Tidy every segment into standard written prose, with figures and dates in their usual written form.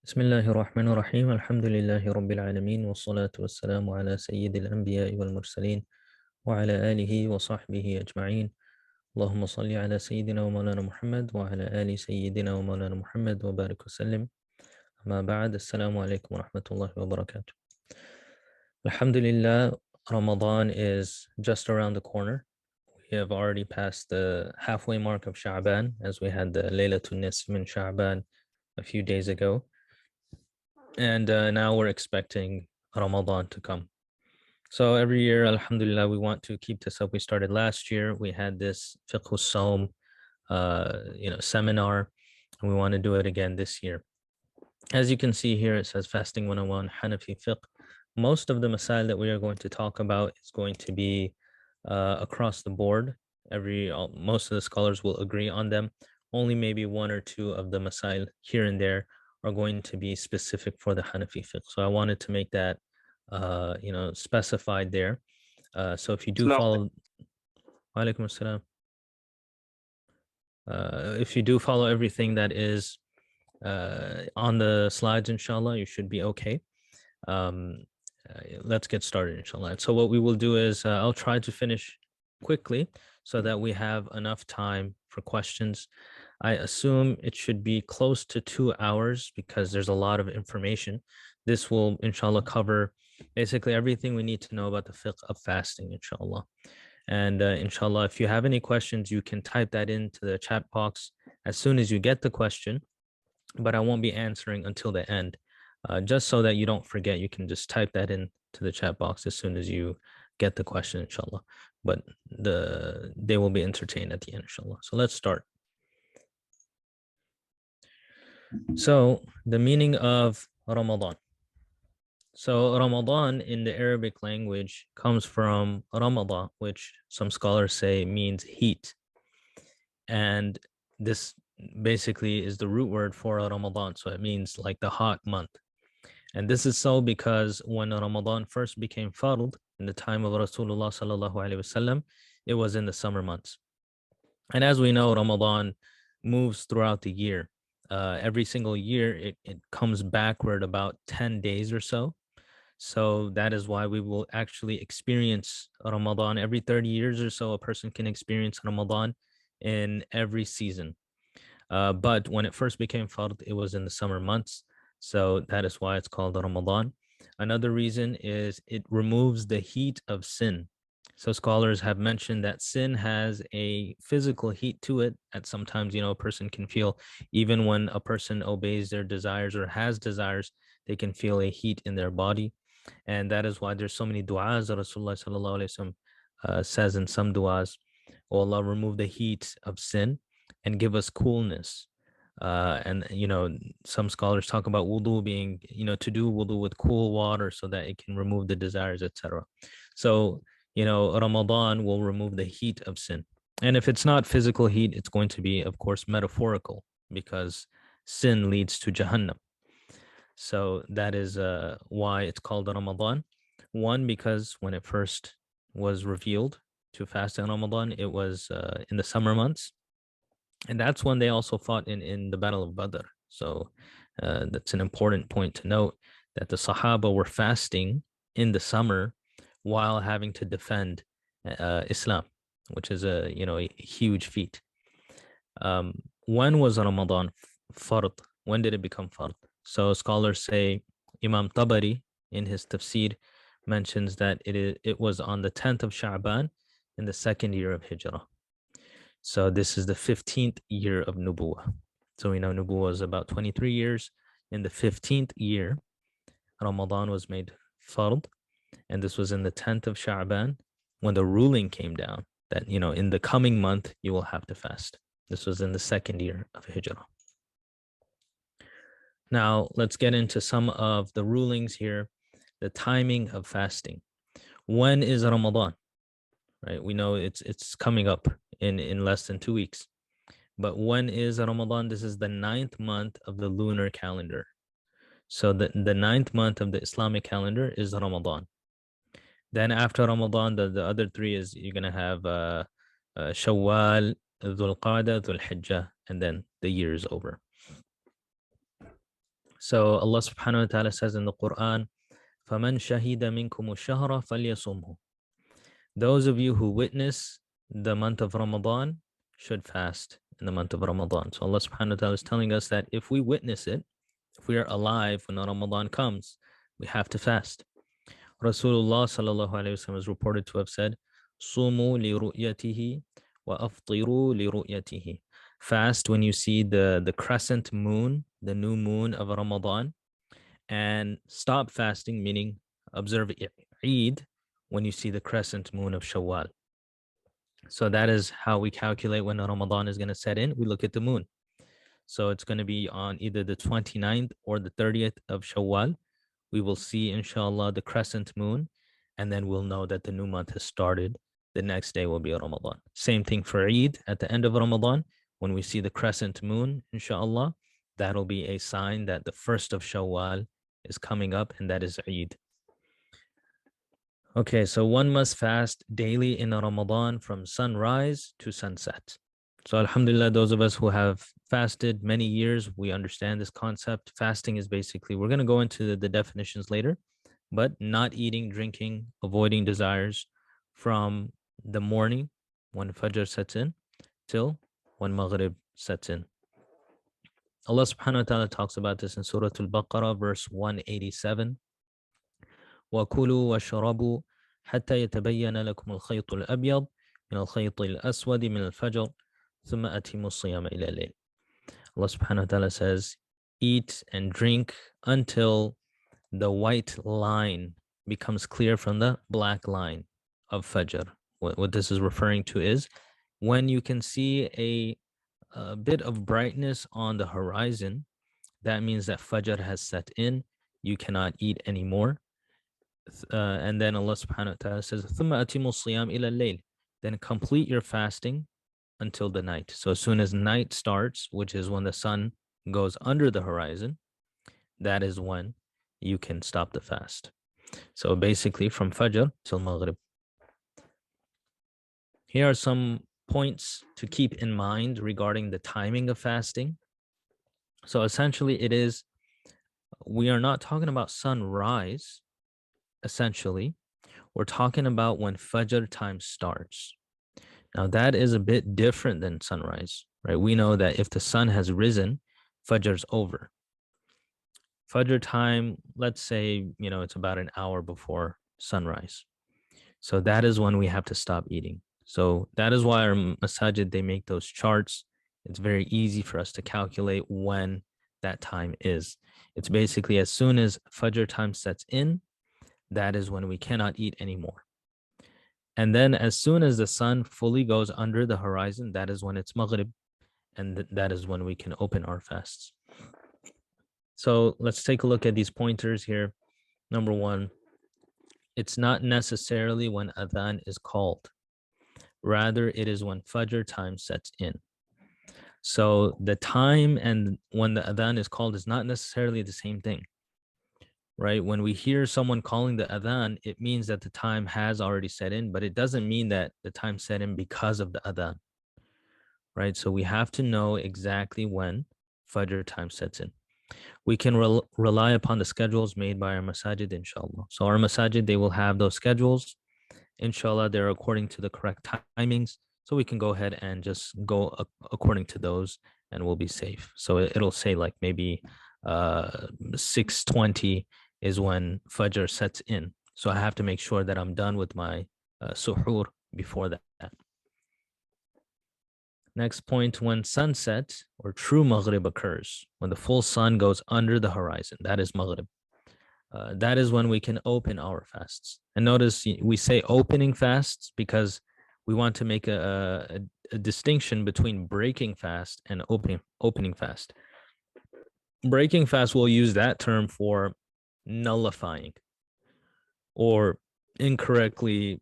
بسم الله الرحمن الرحيم الحمد لله رب العالمين والصلاة والسلام على سيد الأنبياء والمرسلين وعلى آله وصحبه أجمعين. اللهم صل على سيدنا ومولانا محمد وعلى آل سيدنا ومولانا محمد وبارك وسلم. أما بعد، السلام عليكم ورحمة الله وبركاته. Alhamdulillah, Ramadan is just around the corner. We have already passed the halfway mark of Sha'ban, as we had the Laylatul Nisf min Sha'ban a few days ago. And now we're expecting Ramadan to come. So every year, alhamdulillah, we want to keep this up. We started last year. We had this fiqh al-sawm, seminar, and we want to do it again this year. As you can see here, it says Fasting 101, Hanafi fiqh. Most of the masail that we are going to talk about is going to be across the board. Most of the scholars will agree on them. Only maybe one or two of the masail here and there are going to be specific for the Hanafi fiqh. So I wanted to make that specified there. So if you do follow, Walaikum assalam. If you do follow everything that is on the slides, inshallah, you should be okay. Let's get started, inshallah. So what we will do is I'll try to finish quickly so that we have enough time for questions. I assume it should be close to 2 hours because there's a lot of information. This will, inshallah, cover basically everything we need to know about the fiqh of fasting, inshallah. And inshallah, if you have any questions, you can type that into the chat box as soon as you get the question, but I won't be answering until the end. Just so that you don't forget, you can just type that into the chat box as soon as you get the question, inshallah. But they will be entertained at the end, inshallah. So let's start. So the meaning of Ramadan. So Ramadan in the Arabic language comes from Ramadan, which some scholars say means heat. And this basically is the root word for Ramadan. So it means like the hot month. And this is so because when Ramadan first became fard in the time of Rasulullah sallallahu alaihi wasallam, it was in the summer months. And as we know, Ramadan moves throughout the year. Every single year, it comes backward about 10 days or so. So that is why we will actually experience Ramadan every 30 years or so. A person can experience Ramadan in every season. But when it first became fard, it was in the summer months. So that is why it's called Ramadan. Another reason is it removes the heat of sin. So scholars have mentioned that sin has a physical heat to it. And sometimes, a person can feel, even when a person obeys their desires or has desires, they can feel a heat in their body. And that is why there's so many du'as that Rasulullah sallallahu alaihi wasallam says in some du'as, "Oh Allah, remove the heat of sin and give us coolness." And some scholars talk about wudhu being, to do wudhu with cool water so that it can remove the desires, etc. So Ramadan will remove the heat of sin. And if it's not physical heat, it's going to be, of course, metaphorical, because sin leads to Jahannam. So that is why it's called Ramadan. One, because when it first was revealed to fast in Ramadan, it was in the summer months. And that's when they also fought in the Battle of Badr. So that's an important point to note, that the Sahaba were fasting in the summer while having to defend Islam, which is a huge feat. When was Ramadan fard? When did it become fard? So scholars say, Imam Tabari in his tafsir mentions that it was on the 10th of Sha'ban in the second year of Hijrah. So this is the 15th year of Nubuwah. So we know Nubuwah is about 23 years. In the 15th year, Ramadan was made fard. And this was in the 10th of Sha'ban when the ruling came down that, in the coming month, you will have to fast. This was in the second year of Hijrah. Now, let's get into some of the rulings here. The timing of fasting. When is Ramadan? Right? We know it's coming up in less than 2 weeks. But when is Ramadan? This is the 9th month of the lunar calendar. So the 9th month of the Islamic calendar is Ramadan. Then after Ramadan, the other three is you're going to have Shawwal, Dhul Qa'dah, Dhul Hijjah, and then the year is over. So Allah subhanahu wa ta'ala says in the Quran, فَمَنْ شَهِدَ مِنْكُمُ الشَّهْرَ فَلْيَصُمْهُ. Those of you who witness the month of Ramadan should fast in the month of Ramadan. So Allah subhanahu wa ta'ala is telling us that if we witness it, if we are alive when Ramadan comes, we have to fast. Rasulullah sallallahu alayhi wa sallam is reported to have said, Sumu li ru'yatihi wa aftiru li ru'yatihi. Fast when you see the crescent moon, the new moon of Ramadan, and stop fasting, meaning observe Eid when you see the crescent moon of Shawwal. So that is how we calculate when Ramadan is going to set in. We look at the moon. So it's going to be on either the 29th or the 30th of Shawwal. We will see, inshallah, the crescent moon, and then we'll know that the new month has started. The next day will be Ramadan. Same thing for Eid at the end of Ramadan. When we see the crescent moon, inshallah, that'll be a sign that the first of Shawwal is coming up, and that is Eid. Okay, so one must fast daily in Ramadan from sunrise to sunset. So alhamdulillah, those of us who have fasted many years, we understand this concept. Fasting is basically, we're going to go into the definitions later, but not eating, drinking, avoiding desires from the morning when Fajr sets in till when Maghrib sets in. Allah subhanahu wa ta'ala talks about this in Surah Al-Baqarah, verse 187. وَكُلُوا وَاشْرَبُوا حَتَّى يَتَبَيَّنَ لَكُمُ الْخَيْطُ الْأَبْيَضُ مِنَ الْخَيْطِ الْأَسْوَدِ مِنَ الْفَجْرِ ثُمَّ أَتِمُوا الصِّيَامَ إِلَى اللَّيْلِ. Allah subhanahu wa ta'ala says, eat and drink until the white line becomes clear from the black line of Fajr. What this is referring to is when you can see a bit of brightness on the horizon, that means that Fajr has set in. You cannot eat anymore. And then Allah subhanahu wa ta'ala says, ثُمَّ أَتِمُوا الصِّيَامَ إِلَى اللَّيْلِ. Then complete your fasting until the night. So as soon as night starts, which is when the sun goes under the horizon, that is when you can stop the fast. So basically from Fajr till Maghrib. Here are some points to keep in mind regarding the timing of fasting. So essentially it is, we are not talking about sunrise, essentially. We're talking about when Fajr time starts. Now that is a bit different than sunrise, right? We know that if the sun has risen, Fajr's over. Fajr time, let's say, it's about an hour before sunrise. So that is when we have to stop eating. So that is why our masajid, they make those charts. It's very easy for us to calculate when that time is. It's basically as soon as Fajr time sets in, that is when we cannot eat anymore. And then as soon as the sun fully goes under the horizon, that is when it's Maghrib, and that is when we can open our fasts. So let's take a look at these pointers here. Number one, it's not necessarily when adhan is called. Rather, it is when Fajr time sets in. So the time and when the adhan is called is not necessarily the same thing, right? When we hear someone calling the adhan, it means that the time has already set in, but it doesn't mean that the time set in because of the adhan, right? So we have to know exactly when Fajr time sets in. We can rely upon the schedules made by our masajid, inshallah. So our masajid, they will have those schedules. Inshallah, they're according to the correct timings. So we can go ahead and just go according to those and we'll be safe. So it'll say like maybe 6:20 is when Fajr sets in. So I have to make sure that I'm done with my suhoor before that. Next point, when sunset or true Maghrib occurs, when the full sun goes under the horizon, that is Maghrib. That is when we can open our fasts. And notice we say opening fasts because we want to make a distinction between breaking fast and opening fast. Breaking fast, we'll use that term for nullifying or incorrectly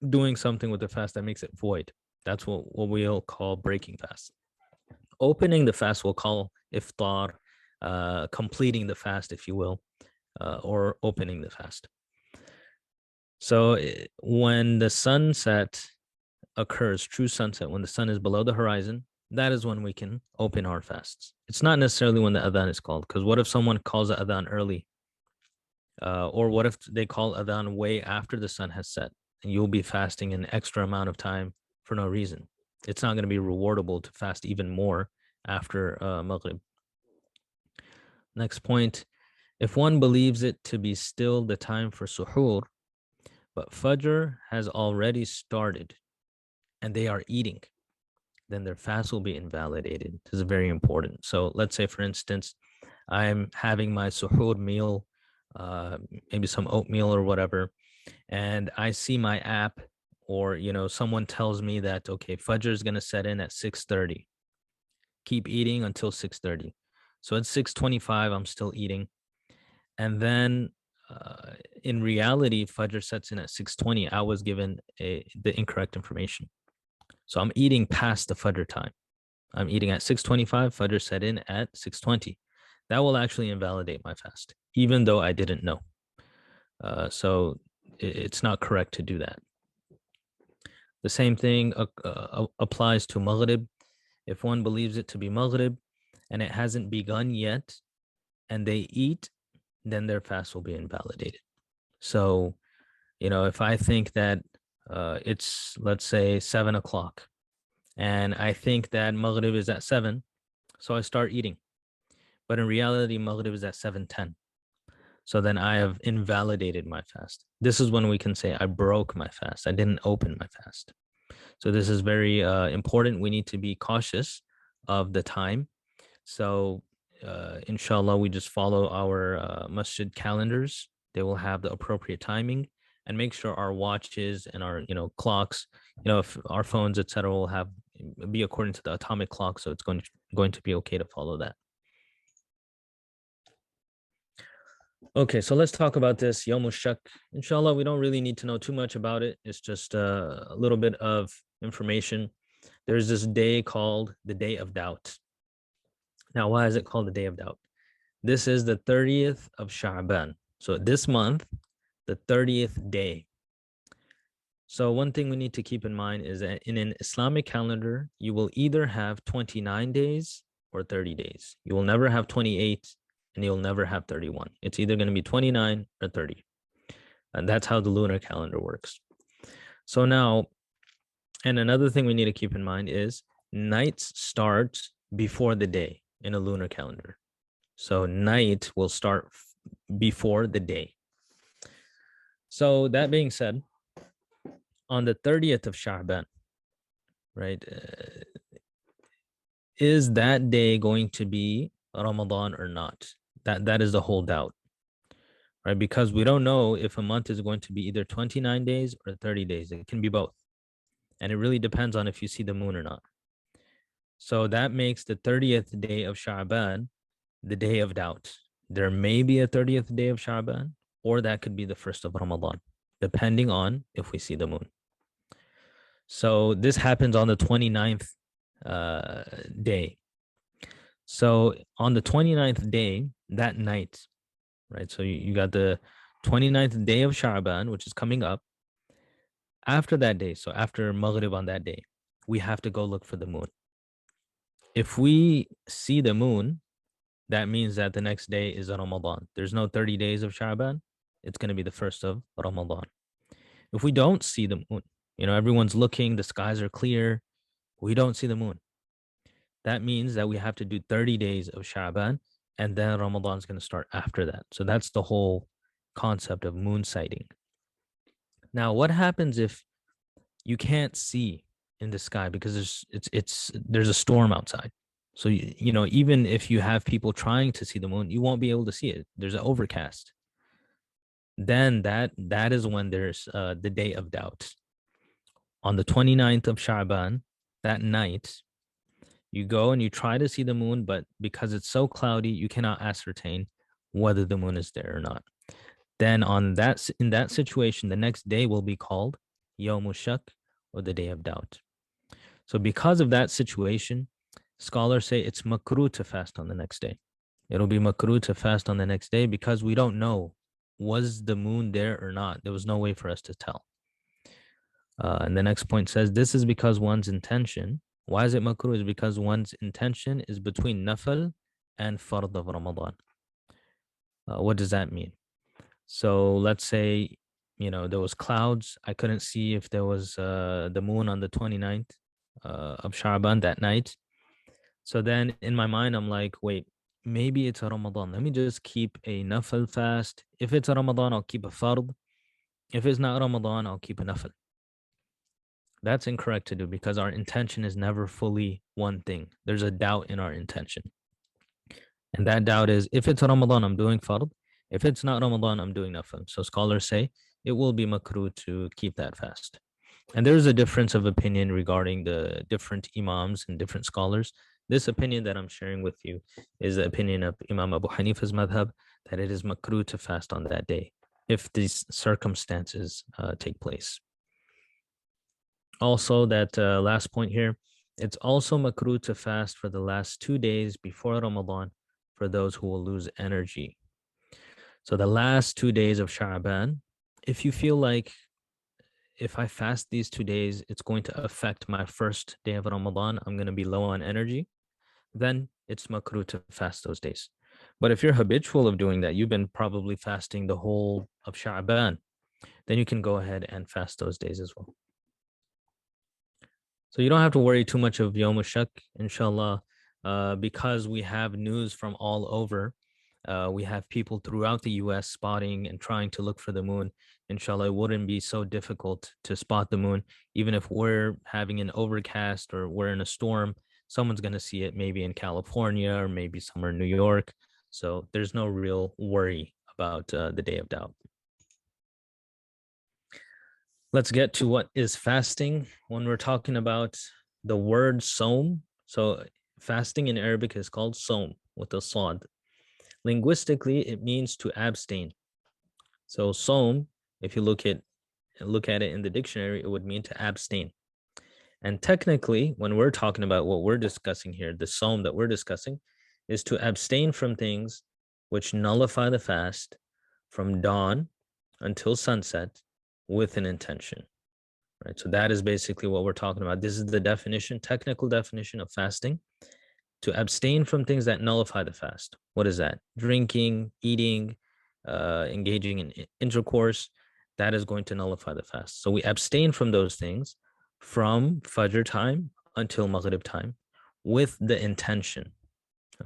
doing something with the fast that makes it void. That's what we'll call breaking fast. Opening the fast we'll call iftar, completing the fast, if you will, or opening the fast. So when the sunset occurs, true sunset, when the sun is below the horizon, that is when we can open our fasts. It's not necessarily when the adhan is called, because what if someone calls the adhan early? Or what if they call adhan way after the sun has set, and you'll be fasting an extra amount of time for no reason? It's not going to be rewardable to fast even more after Maghrib. Next point, if one believes it to be still the time for suhoor, but Fajr has already started and they are eating, then their fast will be invalidated. This is very important. So let's say, for instance, I'm having my suhoor meal, maybe some oatmeal or whatever, and I see my app, or someone tells me that, okay, Fajr is going to set in at 6:30. Keep eating until 6:30. So at 6:25, I'm still eating. And then in reality, Fajr sets in at 6:20. I was given the incorrect information. So I'm eating past the Fajr time. I'm eating at 6:25. Fajr set in at 6:20. That will actually invalidate my fast, even though I didn't know. So it's not correct to do that. The same thing applies to Maghrib. If one believes it to be Maghrib and it hasn't begun yet and they eat, then their fast will be invalidated. So, if I think that it's, let's say, 7 o'clock, and I think that Maghrib is at 7, so I start eating. But in reality, Maghrib is at 7:10. So then I have invalidated my fast. This is when we can say I broke my fast. I didn't open my fast. So this is very important. We need to be cautious of the time. So inshallah, we just follow our masjid calendars. They will have the appropriate timing, and make sure our watches and our clocks, if our phones, etc., will be according to the atomic clock. So it's going to be okay to follow that. Okay, so let's talk about this Yawm Shak. Inshallah, we don't really need to know too much about it. It's just a little bit of information. There's this day called the Day of Doubt. Now, why is it called the Day of Doubt? This is the 30th of Sha'ban. So this month, the 30th day. So one thing we need to keep in mind is that in an Islamic calendar, you will either have 29 days or 30 days. You will never have 28, and you'll never have 31. It's either going to be 29 or 30. And that's how the lunar calendar works. So now, and another thing we need to keep in mind is nights start before the day in a lunar calendar. So night will start before the day. So that being said, on the 30th of Sha'ban, right, is that day going to be Ramadan or not? That is the whole doubt, right? Because we don't know if a month is going to be either 29 days or 30 days. It can be both. And it really depends on if you see the moon or not. So that makes the 30th day of Sha'ban the day of doubt. There may be a 30th day of Sha'ban, or that could be the first of Ramadan, depending on if we see the moon. So this happens on the 29th day. So on the 29th day, that night, right? So you got the 29th day of Sha'ban, which is coming up. After that day, so after Maghrib on that day, we have to go look for the moon. If we see the moon, that means that the next day is Ramadan. There's no 30 days of Sha'ban. It's going to be the first of Ramadan. If we don't see the moon, everyone's looking, the skies are clear, we don't see the moon. That means that we have to do 30 days of Sha'ban, and then Ramadan is going to start after that. So that's the whole concept of moon sighting. Now, what happens if you can't see in the sky because there's a storm outside? So even if you have people trying to see the moon, you won't be able to see it. There's an overcast. Then that is when there's the day of doubt. On the 29th of Sha'ban, that night, you go and you try to see the moon, but because it's so cloudy, you cannot ascertain whether the moon is there or not. Then in that situation, the next day will be called Yawm Shak, or the Day of Doubt. So because of that situation, scholars say it's makruh to fast on the next day. It'll be makruh to fast on the next day because we don't know, was the moon there or not? There was no way for us to tell. And the next point says, this is because one's intention, Why is it makruh? Is because one's intention is between nafal and fard of Ramadan. What does that mean? So let's say, there was clouds. I couldn't see if there was the moon on the 29th of Sha'ban that night. So then in my mind, I'm like, wait, maybe it's a Ramadan. Let me just keep a nafal fast. If it's a Ramadan, I'll keep a fard. If it's not Ramadan, I'll keep a nafal. That's incorrect to do because our intention is never fully one thing. There's a doubt in our intention. And that doubt is, if it's Ramadan, I'm doing fard. If it's not Ramadan, I'm doing nafil. So scholars say it will be makruh to keep that fast. And there's a difference of opinion regarding the different imams and different scholars. This opinion that I'm sharing with you is the opinion of Imam Abu Hanifa's madhab, that it is makruh to fast on that day if these circumstances take place. Also, that last point here, it's also makruh to fast for the last 2 days before Ramadan for those who will lose energy. So the last 2 days of Sha'ban, if you feel like, if I fast these 2 days, it's going to affect my first day of Ramadan, I'm going to be low on energy, then it's makruh to fast those days. But if you're habitual of doing that, you've been probably fasting the whole of Sha'ban, then you can go ahead and fast those days as well. So you don't have to worry too much of Yawm al-Shak, inshallah, because we have news from all over. We have people throughout the US spotting and trying to look for the moon. Inshallah, it wouldn't be so difficult to spot the moon. Even if we're having an overcast or we're in a storm, someone's going to see it maybe in California or maybe somewhere in New York. So there's no real worry about the day of doubt. Let's get to what is fasting. When we're talking about the word som, so fasting in Arabic is called som with a sad. Linguistically, it means to abstain. So som, if you look at it in the dictionary, it would mean to abstain. And technically, when we're talking about what we're discussing here, the som that we're discussing is to abstain from things which nullify the fast from dawn until sunset with an intention, right? So that is basically what we're talking about. This is the definition, technical definition of fasting: to abstain from things that nullify the fast. What is that? Drinking, eating, engaging in intercourse, that is going to nullify the fast. So we abstain from those things from Fajr time until Maghrib time with the intention.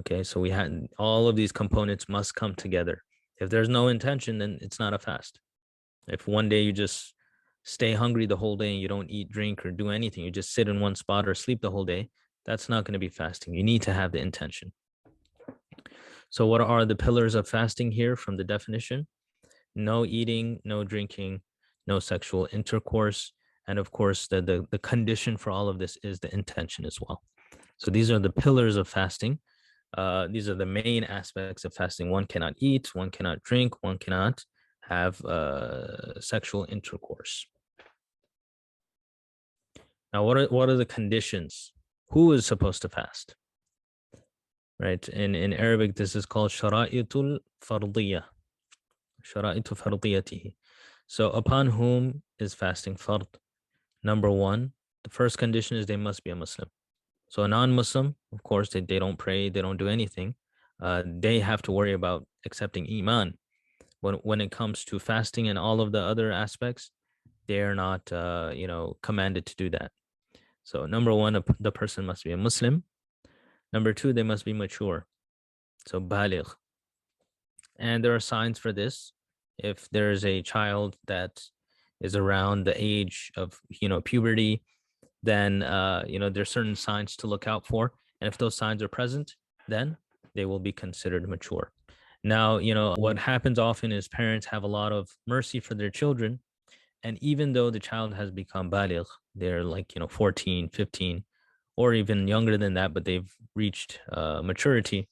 Okay, so we had all of these components must come together. If there's no intention, then it's not a fast. If one day you just stay hungry the whole day and you don't eat, drink, or do anything, you just sit in one spot or sleep the whole day, that's not going to be fasting. You need to have the intention. So what are the pillars of fasting here from the definition? No eating, no drinking, no sexual intercourse. And of course, the condition for all of this is the intention as well. So these are the pillars of fasting. These are the main aspects of fasting. One cannot eat, one cannot drink, one cannot have sexual intercourse. Now, what are the conditions? Who is supposed to fast? Right? In Arabic, this is called shara'itul fardiyah. Shara'itu fardiyatihi. So upon whom is fasting fard? Number one, the first condition is they must be a Muslim. So a non-Muslim, of course, they don't pray, they don't do anything. They have to worry about accepting iman. When it comes to fasting and all of the other aspects, they are not, commanded to do that. So number one, the person must be a Muslim. Number two, they must be mature. So baligh. And there are signs for this. If there's a child that is around the age of, puberty, then, there's certain signs to look out for. And if those signs are present, then they will be considered mature. Now, what happens often is parents have a lot of mercy for their children. And even though the child has become baligh, they're like, 14, 15, or even younger than that, but they've reached maturity,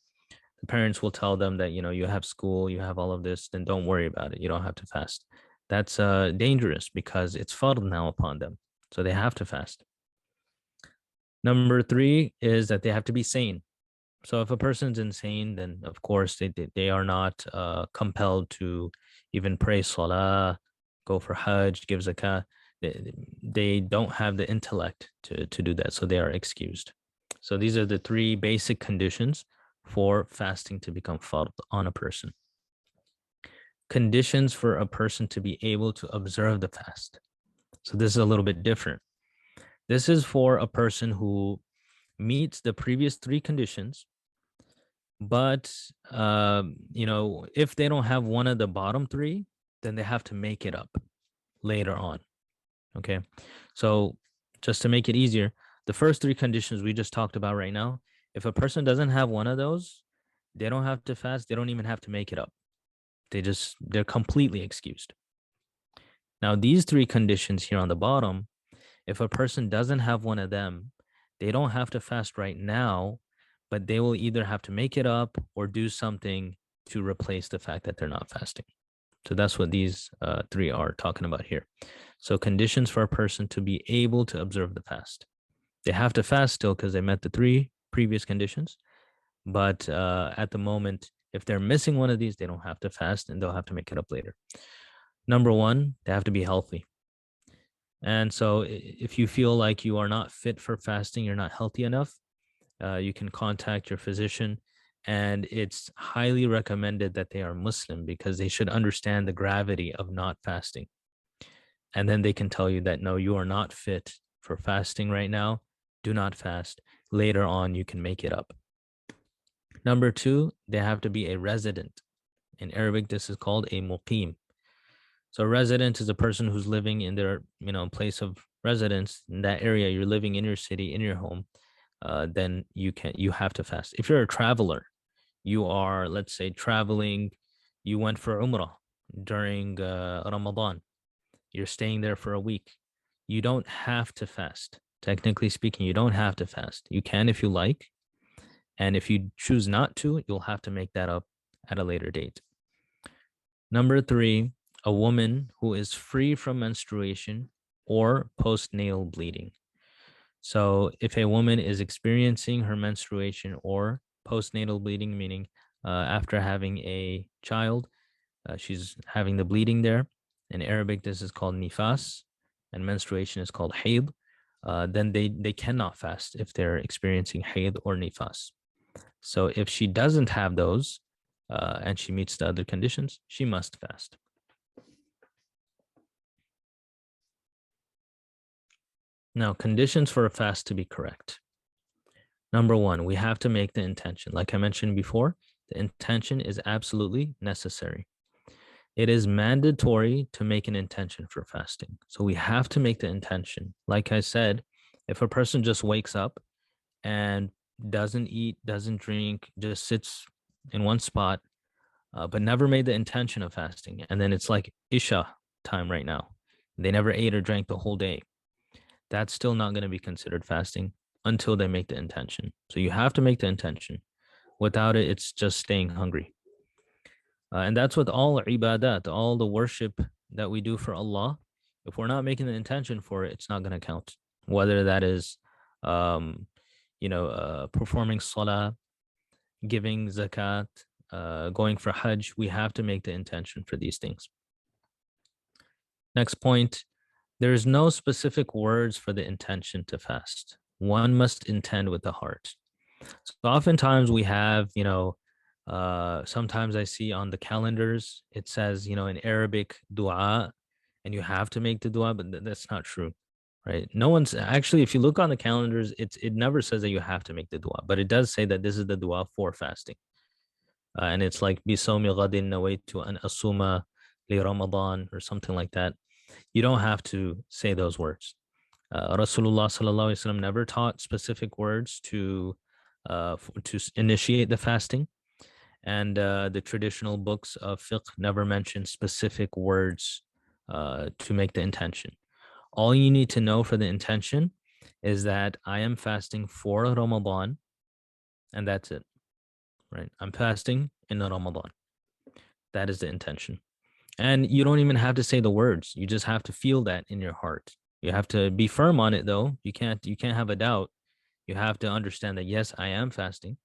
the parents will tell them that, you have school, you have all of this, then don't worry about it. You don't have to fast. That's dangerous because it's fard now upon them. So they have to fast. Number three is that they have to be sane. So if a person's insane, then of course they are not compelled to even pray salah, go for hajj, give zakah. they don't have the intellect to do that, so they are excused. So these are the three basic conditions for fasting to become fard on a person. Conditions for a person to be able to observe the fast. So this is a little bit different. This is for a person who meets the previous three conditions, but if they don't have one of the bottom three, then they have to make it up later on. Okay, so just to make it easier, the first three conditions we just talked about right now, if a person doesn't have one of those, they don't have to fast. They don't even have to make it up. They're completely excused. Now, these three conditions here on the bottom, if a person doesn't have one of them, they don't have to fast right now, but they will either have to make it up or do something to replace the fact that they're not fasting. So that's what these three are talking about here. So conditions for a person to be able to observe the fast. They have to fast still because they met the three previous conditions. But at the moment, if they're missing one of these, they don't have to fast and they'll have to make it up later. Number one, they have to be healthy. And so if you feel like you are not fit for fasting, you're not healthy enough, you can contact your physician. And it's highly recommended that they are Muslim because they should understand the gravity of not fasting. And then they can tell you that, no, you are not fit for fasting right now. Do not fast. Later on, you can make it up. Number two, they have to be a resident. In Arabic, this is called a muqim. So a resident is a person who's living in their, place of residence in that area. You're living in your city, in your home. Then you have to fast. If you're a traveler, you are, let's say, traveling, you went for Umrah during Ramadan, you're staying there for a week, you don't have to fast. Technically speaking, you don't have to fast. You can if you like. And if you choose not to, you'll have to make that up at a later date. Number three, a woman who is free from menstruation or postnatal bleeding. So if a woman is experiencing her menstruation or postnatal bleeding, meaning after having a child, she's having the bleeding there. In Arabic, this is called nifas, and menstruation is called hayd. Then they cannot fast if they're experiencing hayd or nifas. So if she doesn't have those and she meets the other conditions, she must fast. Now, conditions for a fast to be correct. Number one, we have to make the intention. Like I mentioned before, the intention is absolutely necessary. It is mandatory to make an intention for fasting. So we have to make the intention. Like I said, if a person just wakes up and doesn't eat, doesn't drink, just sits in one spot, but never made the intention of fasting, and then it's like Isha time right now, they never ate or drank the whole day, that's still not going to be considered fasting until they make the intention. So you have to make the intention. Without it, it's just staying hungry. And that's with all ibadat, all the worship that we do for Allah. If we're not making the intention for it, it's not going to count. Whether that is, performing salah, giving zakat, going for hajj, we have to make the intention for these things. Next point, there is no specific words for the intention to fast. One must intend with the heart. So oftentimes we have, sometimes I see on the calendars, it says, in Arabic, dua, and you have to make the dua, but that's not true, right? No one's actually, if you look on the calendars, it never says that you have to make the dua, but it does say that this is the dua for fasting. And it's like, bisomi ghadin nawaitu an asuma li Ramadan or something like that. You don't have to say those words. Rasulullah sallallahu alaihi wasallam never taught specific words to initiate the fasting, and the traditional books of fiqh never mention specific words to make the intention. All you need to know for the intention is that I am fasting for Ramadan, and that's it, right? I'm fasting in Ramadan. That is the intention. And you don't even have to say the words. You just have to feel that in your heart. You have to be firm on it though. You can't have a doubt. You have to understand that yes, I am fasting.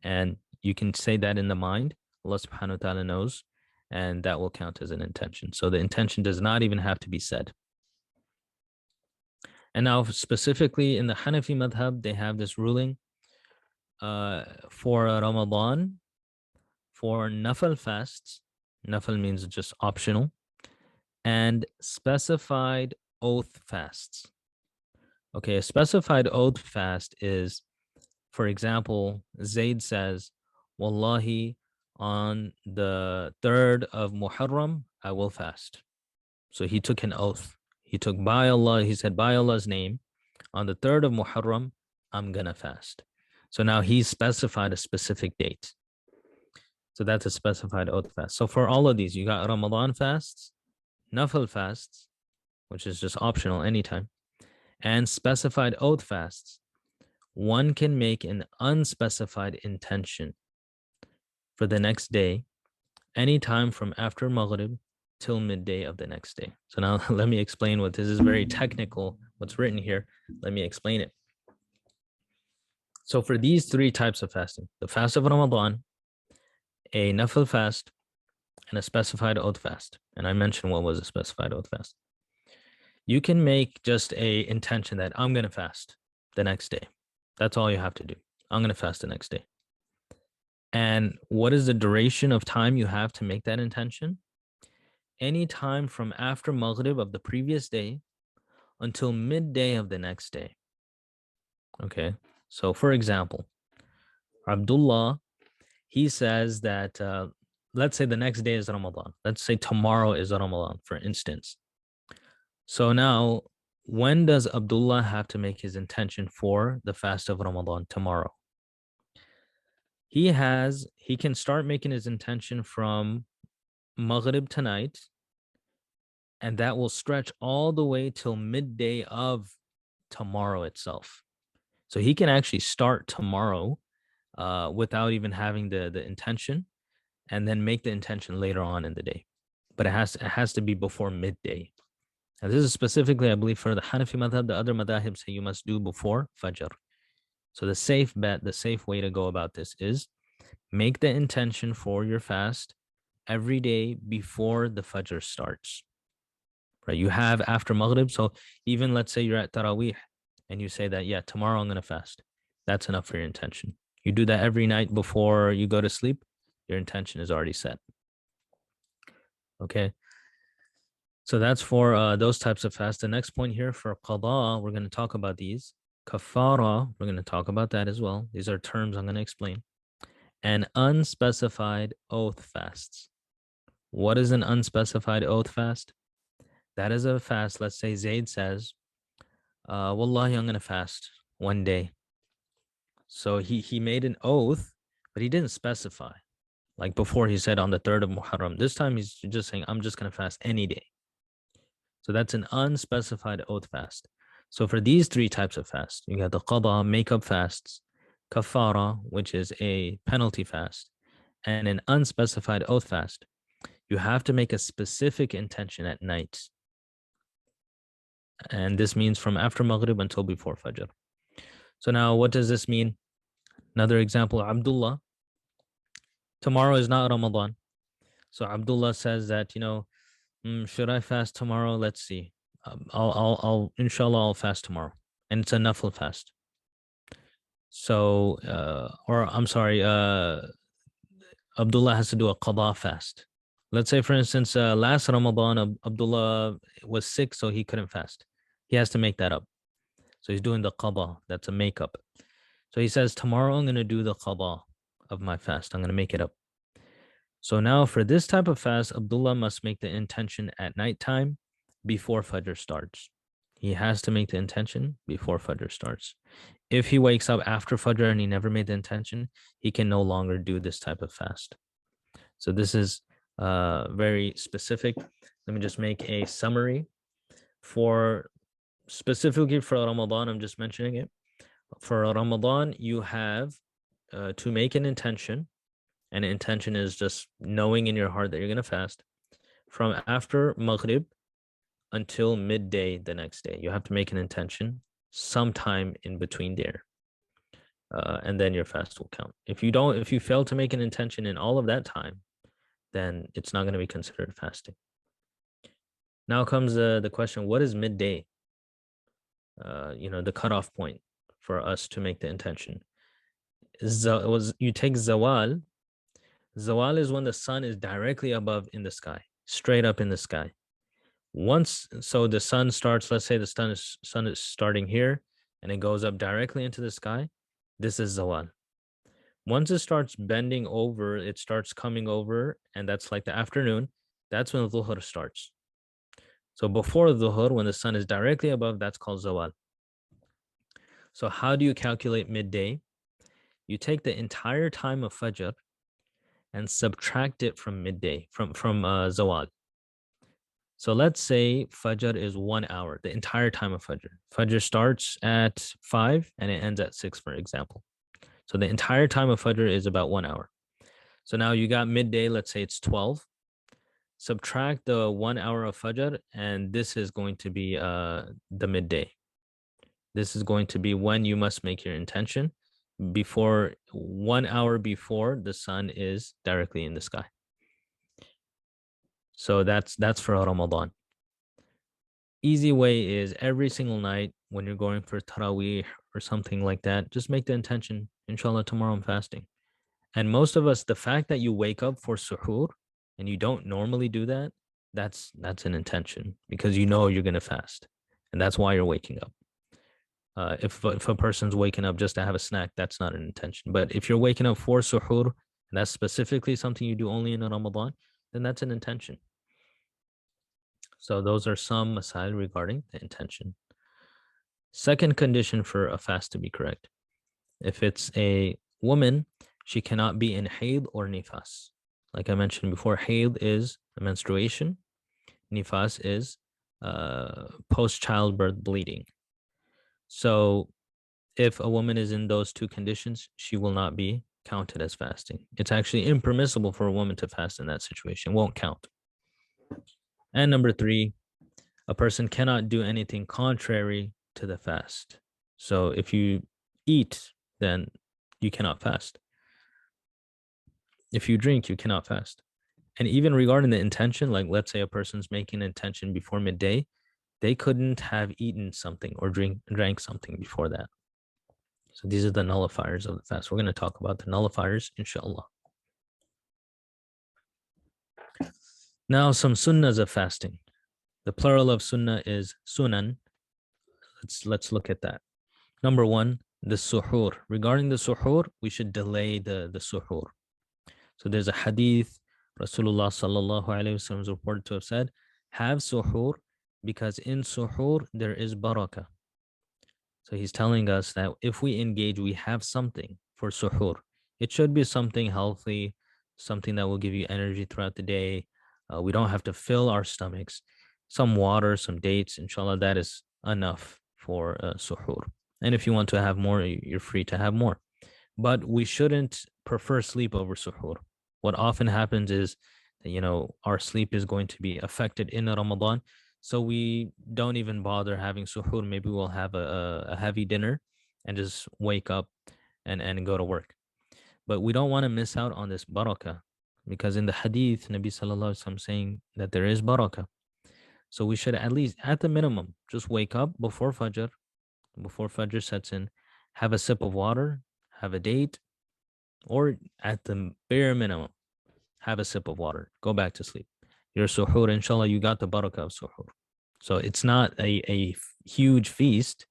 And you can say that in the mind. Allah subhanahu wa ta'ala knows, and that will count as an intention. So the intention does not even have to be said. And now specifically in the Hanafi madhab, they have this ruling for Ramadan, for nafal fasts. Nafal means just optional, and specified oath fasts. Okay, a specified oath fast is, for example, Zayd says, Wallahi, on the 3rd of Muharram, I will fast. So he took an oath. He took by Allah, he said, by Allah's name, on the 3rd of Muharram, I'm going to fast. So now he's specified a specific date. So that's a specified oath fast. So for all of these, you got Ramadan fasts, Nafil fasts, which is just optional anytime, and specified oath fasts. One can make an unspecified intention for the next day, anytime from after Maghrib till midday of the next day. So now let me explain what this is very technical, what's written here. Let me explain it. So for these 3 types of fasting, the fast of Ramadan, a nafil fast, and a specified oath fast. And I mentioned what was a specified oath fast. You can make just a intention that I'm going to fast the next day. That's all you have to do. I'm going to fast the next day. And what is the duration of time you have to make that intention? Any time from after Maghrib of the previous day until midday of the next day. Okay. So for example, Abdullah, he says that, let's say the next day is Ramadan. Let's say tomorrow is Ramadan, for instance. So now, when does Abdullah have to make his intention for the fast of Ramadan tomorrow? He can start making his intention from Maghrib tonight, and that will stretch all the way till midday of tomorrow itself. So he can actually start tomorrow without even having the intention, and then make the intention later on in the day. But it has to be before midday. And this is specifically, I believe, for the Hanafi madhab. The other madhab say you must do before Fajr. So the safe bet, the safe way to go about this is make the intention for your fast every day before the Fajr starts. Right? You have after Maghrib. So even let's say you're at Taraweeh and you say that, yeah, tomorrow I'm going to fast. That's enough for your intention. You do that every night before you go to sleep, your intention is already set. Okay. So that's for those types of fast. The next point here for qada, we're going to talk about these. Kaffara, we're going to talk about that as well. These are terms I'm going to explain. And unspecified oath fasts. What is an unspecified oath fast? That is a fast. Let's say Zayd says, Wallahi, I'm going to fast one day. So he made an oath, but he didn't specify. Like before, he said on the 3rd of Muharram. This time he's just saying, I'm just going to fast any day. So that's an unspecified oath fast. So for these 3 types of fast, you got the qada, makeup fasts, kaffara, which is a penalty fast, and an unspecified oath fast. You have to make a specific intention at night. And this means from after Maghrib until before Fajr. So now what does this mean? Another example, Abdullah. Tomorrow is not Ramadan. So Abdullah says that, should I fast tomorrow? Let's see. Inshallah, I'll fast tomorrow. And it's a nafil fast. So, Abdullah has to do a qada fast. Let's say, for instance, last Ramadan, Abdullah was sick, so he couldn't fast. He has to make that up. So he's doing the qada. That's a makeup. So he says, tomorrow I'm going to do the qada of my fast. I'm going to make it up. So now for this type of fast, Abdullah must make the intention at nighttime before Fajr starts. He has to make the intention before Fajr starts. If he wakes up after Fajr and he never made the intention, he can no longer do this type of fast. So this is very specific. Let me just make a summary for specifically for Ramadan. I'm just mentioning it. For Ramadan, you have to make an intention. And intention is just knowing in your heart that you're going to fast from after Maghrib until midday the next day. You have to make an intention sometime in between there. And then your fast will count. If you fail to make an intention in all of that time, then it's not going to be considered fasting. Now comes the question, what is midday? the cutoff point for us to make the intention. You take zawal. Zawal is when the sun is directly above in the sky, straight up in the sky. So the sun starts, let's say the sun is starting here and it goes up directly into the sky. This is zawal. Once it starts bending over, it starts coming over, and that's like the afternoon. That's when dhuhr starts. So before dhuhr, when the sun is directly above, that's called zawal. So how do you calculate midday? You take the entire time of fajr and subtract it from midday, from zawal. So let's say fajr is 1 hour, the entire time of fajr. Fajr starts at 5 and it ends at 6, for example. So the entire time of fajr is about 1 hour. So now you got midday, let's say it's 12. Subtract the 1 hour of fajr, and this is going to be the midday. This is going to be when you must make your intention, before 1 hour before the sun is directly in the sky. So that's for Ramadan. Easy way is every single night when you're going for Taraweeh or something like that, just make the intention, inshallah, tomorrow I'm fasting. And most of us, the fact that you wake up for suhoor and you don't normally do that, that's an intention, because you know you're going to fast. And that's why you're waking up. If a person's waking up just to have a snack, that's not an intention. But if you're waking up for suhoor, and that's specifically something you do only in Ramadan, then that's an intention. So those are some masail regarding the intention. Second condition for a fast to be correct. If it's a woman, she cannot be in hayd or nifas. Like I mentioned before, hayd is a menstruation. Nifas is post-childbirth bleeding. So if a woman is in those two conditions, she will not be counted as fasting. It's actually impermissible for a woman to fast in that situation. It won't count. And number 3, a person cannot do anything contrary to the fast. So if you eat, then you cannot fast. If you drink, you cannot fast. And even regarding the intention, like let's say a person's making an intention before midday, they couldn't have eaten something or drank something before that. So these are the nullifiers of the fast. We're going to talk about the nullifiers, inshallah. Now, some sunnahs of fasting. The plural of sunnah is sunan. Let's look at that. Number 1, the suhoor. Regarding the suhoor, we should delay the suhoor. So there's a hadith, Rasulullah sallallahu alaihi wasallam is reported to have said, have suhoor, because in suhoor there is barakah. So he's telling us that if we engage, we have something for suhoor. It should be something healthy, something that will give you energy throughout the day. We don't have to fill our stomachs. Some water, some dates, inshallah, that is enough for suhoor. And if you want to have more, you're free to have more. But we shouldn't prefer sleep over suhoor. What often happens is that, our sleep is going to be affected in Ramadan. So we don't even bother having suhoor. Maybe we'll have a heavy dinner and just wake up and go to work. But we don't want to miss out on this barakah, because in the hadith, Nabi sallallahu alaihi wasallam saying that there is barakah. So we should at least, at the minimum, just wake up before fajr sets in, have a sip of water, have a date, or at the bare minimum, have a sip of water, go back to sleep. Your suhoor, inshallah, you got the barakah of suhoor. So it's not a huge feast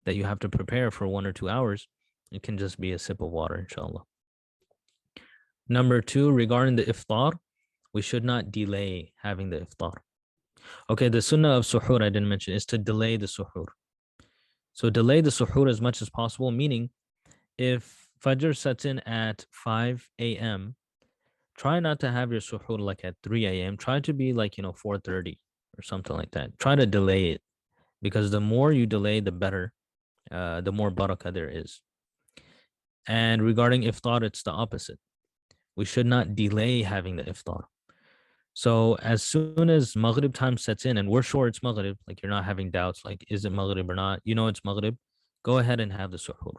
that you have to prepare for 1 or 2 hours. It can just be a sip of water, inshallah. Number 2, regarding the iftar, we should not delay having the iftar. Okay, the sunnah of suhoor I didn't mention is to delay the suhoor. So delay the suhoor as much as possible, meaning if fajr sets in at 5 a.m., try not to have your suhoor like at 3 a.m. Try to be like, 4:30 or something like that. Try to delay it, because the more you delay, the better, the more barakah there is. And regarding iftar, it's the opposite. We should not delay having the iftar. So as soon as Maghrib time sets in, and we're sure it's Maghrib, like you're not having doubts, like is it Maghrib or not? It's Maghrib. Go ahead and have the suhoor.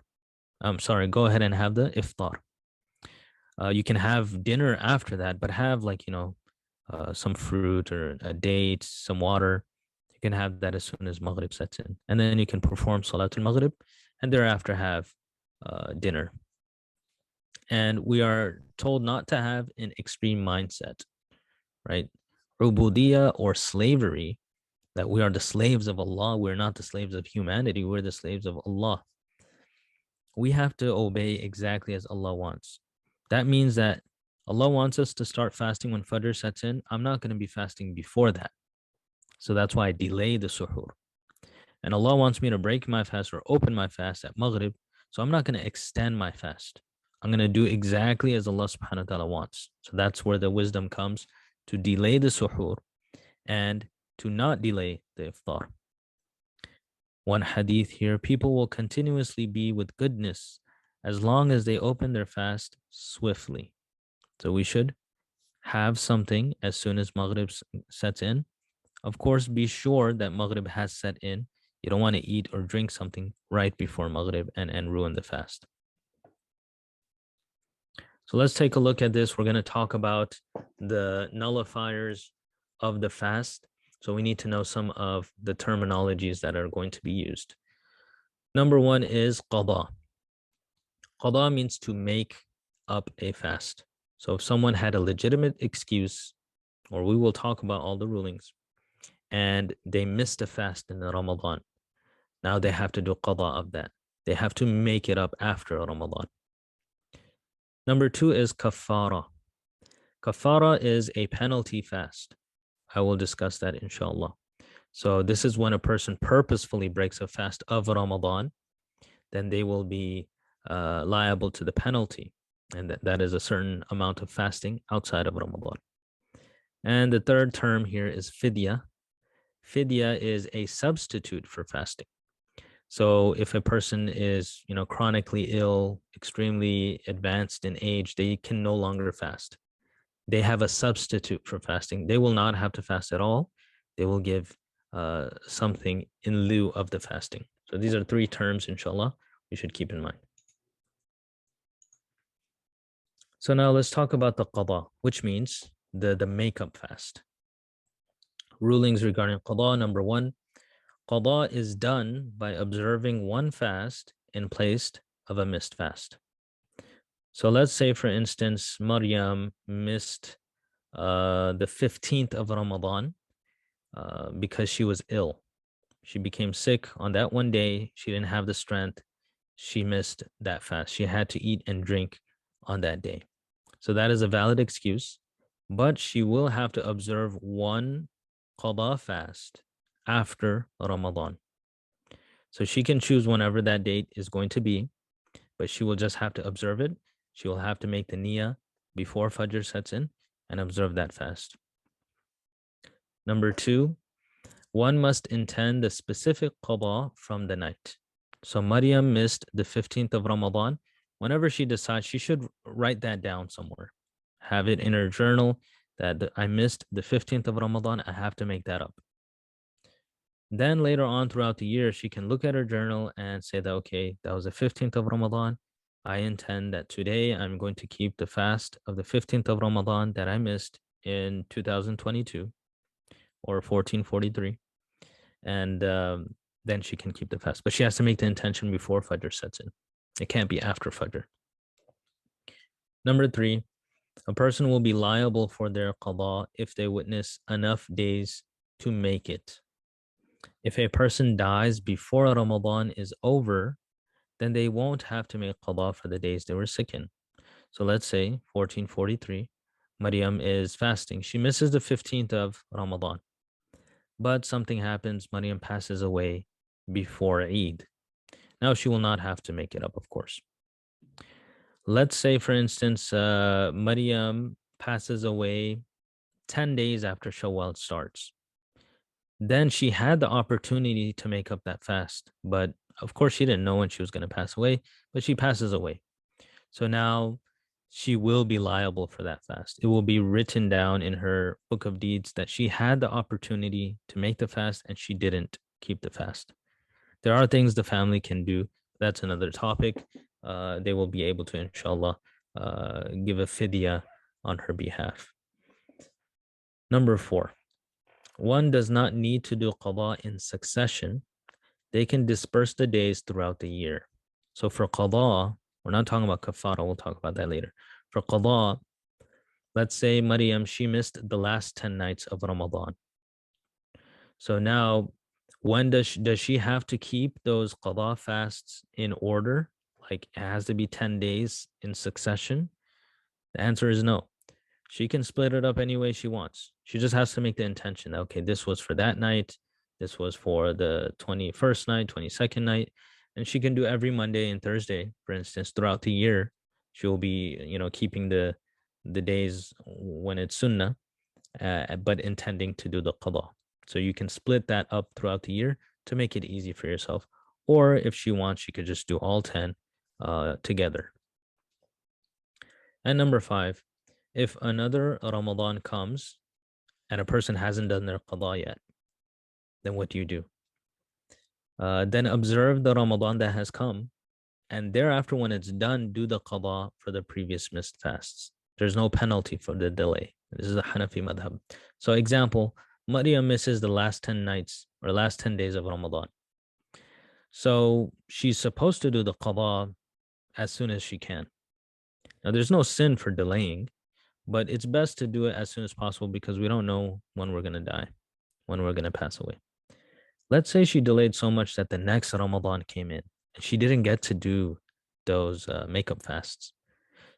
Go ahead and have the iftar. You can have dinner after that, but have some fruit or a date, some water. You can have that as soon as Maghrib sets in. And then you can perform Salatul Maghrib and thereafter have dinner. And we are told not to have an extreme mindset, right? Ubudiyya, or slavery, that we are the slaves of Allah. We're not the slaves of humanity. We're the slaves of Allah. We have to obey exactly as Allah wants. That means that Allah wants us to start fasting when Fajr sets in. I'm not going to be fasting before that. So that's why I delay the suhoor. And Allah wants me to break my fast or open my fast at Maghrib. So I'm not going to extend my fast. I'm going to do exactly as Allah subhanahu wa ta'ala wants. So that's where the wisdom comes, to delay the suhoor and to not delay the iftar. One hadith here: people will continuously be with goodness as long as they open their fast swiftly. So we should have something as soon as Maghrib sets in. Of course, be sure that Maghrib has set in. You don't want to eat or drink something right before Maghrib and ruin the fast. So let's take a look at this. We're going to talk about the nullifiers of the fast. So we need to know some of the terminologies that are going to be used. Number one is qada. Qada means to make up a fast. So if someone had a legitimate excuse, or we will talk about all the rulings, and they missed a fast in the Ramadan, now they have to do qada of that. They have to make it up after Ramadan. Number two is kaffara. Kaffara is a penalty fast. I will discuss that inshallah. So this is when a person purposefully breaks a fast of Ramadan, then they will be liable to the penalty. And that is a certain amount of fasting outside of Ramadan. And the third term here is fidya. Fidya is a substitute for fasting. So if a person is, chronically ill, extremely advanced in age, they can no longer fast. They have a substitute for fasting. They will not have to fast at all. They will give something in lieu of the fasting. So these are three terms, inshallah, we should keep in mind. So now let's talk about the qada, which means the makeup fast. Rulings regarding qada. Number one, qada is done by observing one fast in place of a missed fast. So let's say, for instance, Maryam missed the 15th of Ramadan because she was ill. She became sick on that one day. She didn't have the strength. She missed that fast. She had to eat and drink on that day. So that is a valid excuse, but she will have to observe one qada fast after Ramadan. So she can choose whenever that date is going to be, but she will just have to observe it. She will have to make the niyyah before Fajr sets in and observe that fast. Number two, one must intend the specific qada from the night. So Maryam missed the 15th of Ramadan. Whenever she decides, she should write that down somewhere. Have it in her journal that I missed the 15th of Ramadan. I have to make that up. Then later on throughout the year, she can look at her journal and say that, okay, that was the 15th of Ramadan. I intend that today I'm going to keep the fast of the 15th of Ramadan that I missed in 2022 or 1443. And then she can keep the fast. But she has to make the intention before Fajr sets in. It can't be after Fajr. Number three, a person will be liable for their qada if they witness enough days to make it. If a person dies before Ramadan is over, then they won't have to make qada for the days they were sick in. So let's say 1443, Maryam is fasting. She misses the 15th of Ramadan. But something happens, Maryam passes away before Eid. Now she will not have to make it up, of course. Let's say, for instance, Maryam passes away 10 days after Shawwal starts. Then she had the opportunity to make up that fast, but of course she didn't know when she was going to pass away, but she passes away. So now she will be liable for that fast. It will be written down in her book of deeds that she had the opportunity to make the fast and she didn't keep the fast. There are things the family can do. That's another topic. They will be able to, inshallah, give a fidya on her behalf. Number four, one does not need to do qada in succession. They can disperse the days throughout the year. So for qada, we're not talking about kaffara, we'll talk about that later. For qada, let's say Maryam, she missed the last 10 nights of Ramadan. So now, when does she have to keep those qada fasts in order? Like it has to be 10 days in succession? The answer is no. She can split it up any way she wants. She just has to make the intention. Okay, this was for that night. This was for the 21st night, 22nd night. And she can do every Monday and Thursday, for instance, throughout the year. She'll be, keeping the days when it's sunnah, but intending to do the qada. So you can split that up throughout the year to make it easy for yourself. Or if she wants, she could just do all 10 together. And number 5, if another Ramadan comes and a person hasn't done their qada yet, then what do you do? Then observe the Ramadan that has come, and thereafter, when it's done, do the qada for the previous missed fasts. There's no penalty for the delay. This is the Hanafi madhab. So example, Maryam misses the last 10 nights or last 10 days of Ramadan. So she's supposed to do the qada as soon as she can. Now, there's no sin for delaying, but it's best to do it as soon as possible because we don't know when we're going to die, when we're going to pass away. Let's say she delayed so much that the next Ramadan came in and she didn't get to do those makeup fasts.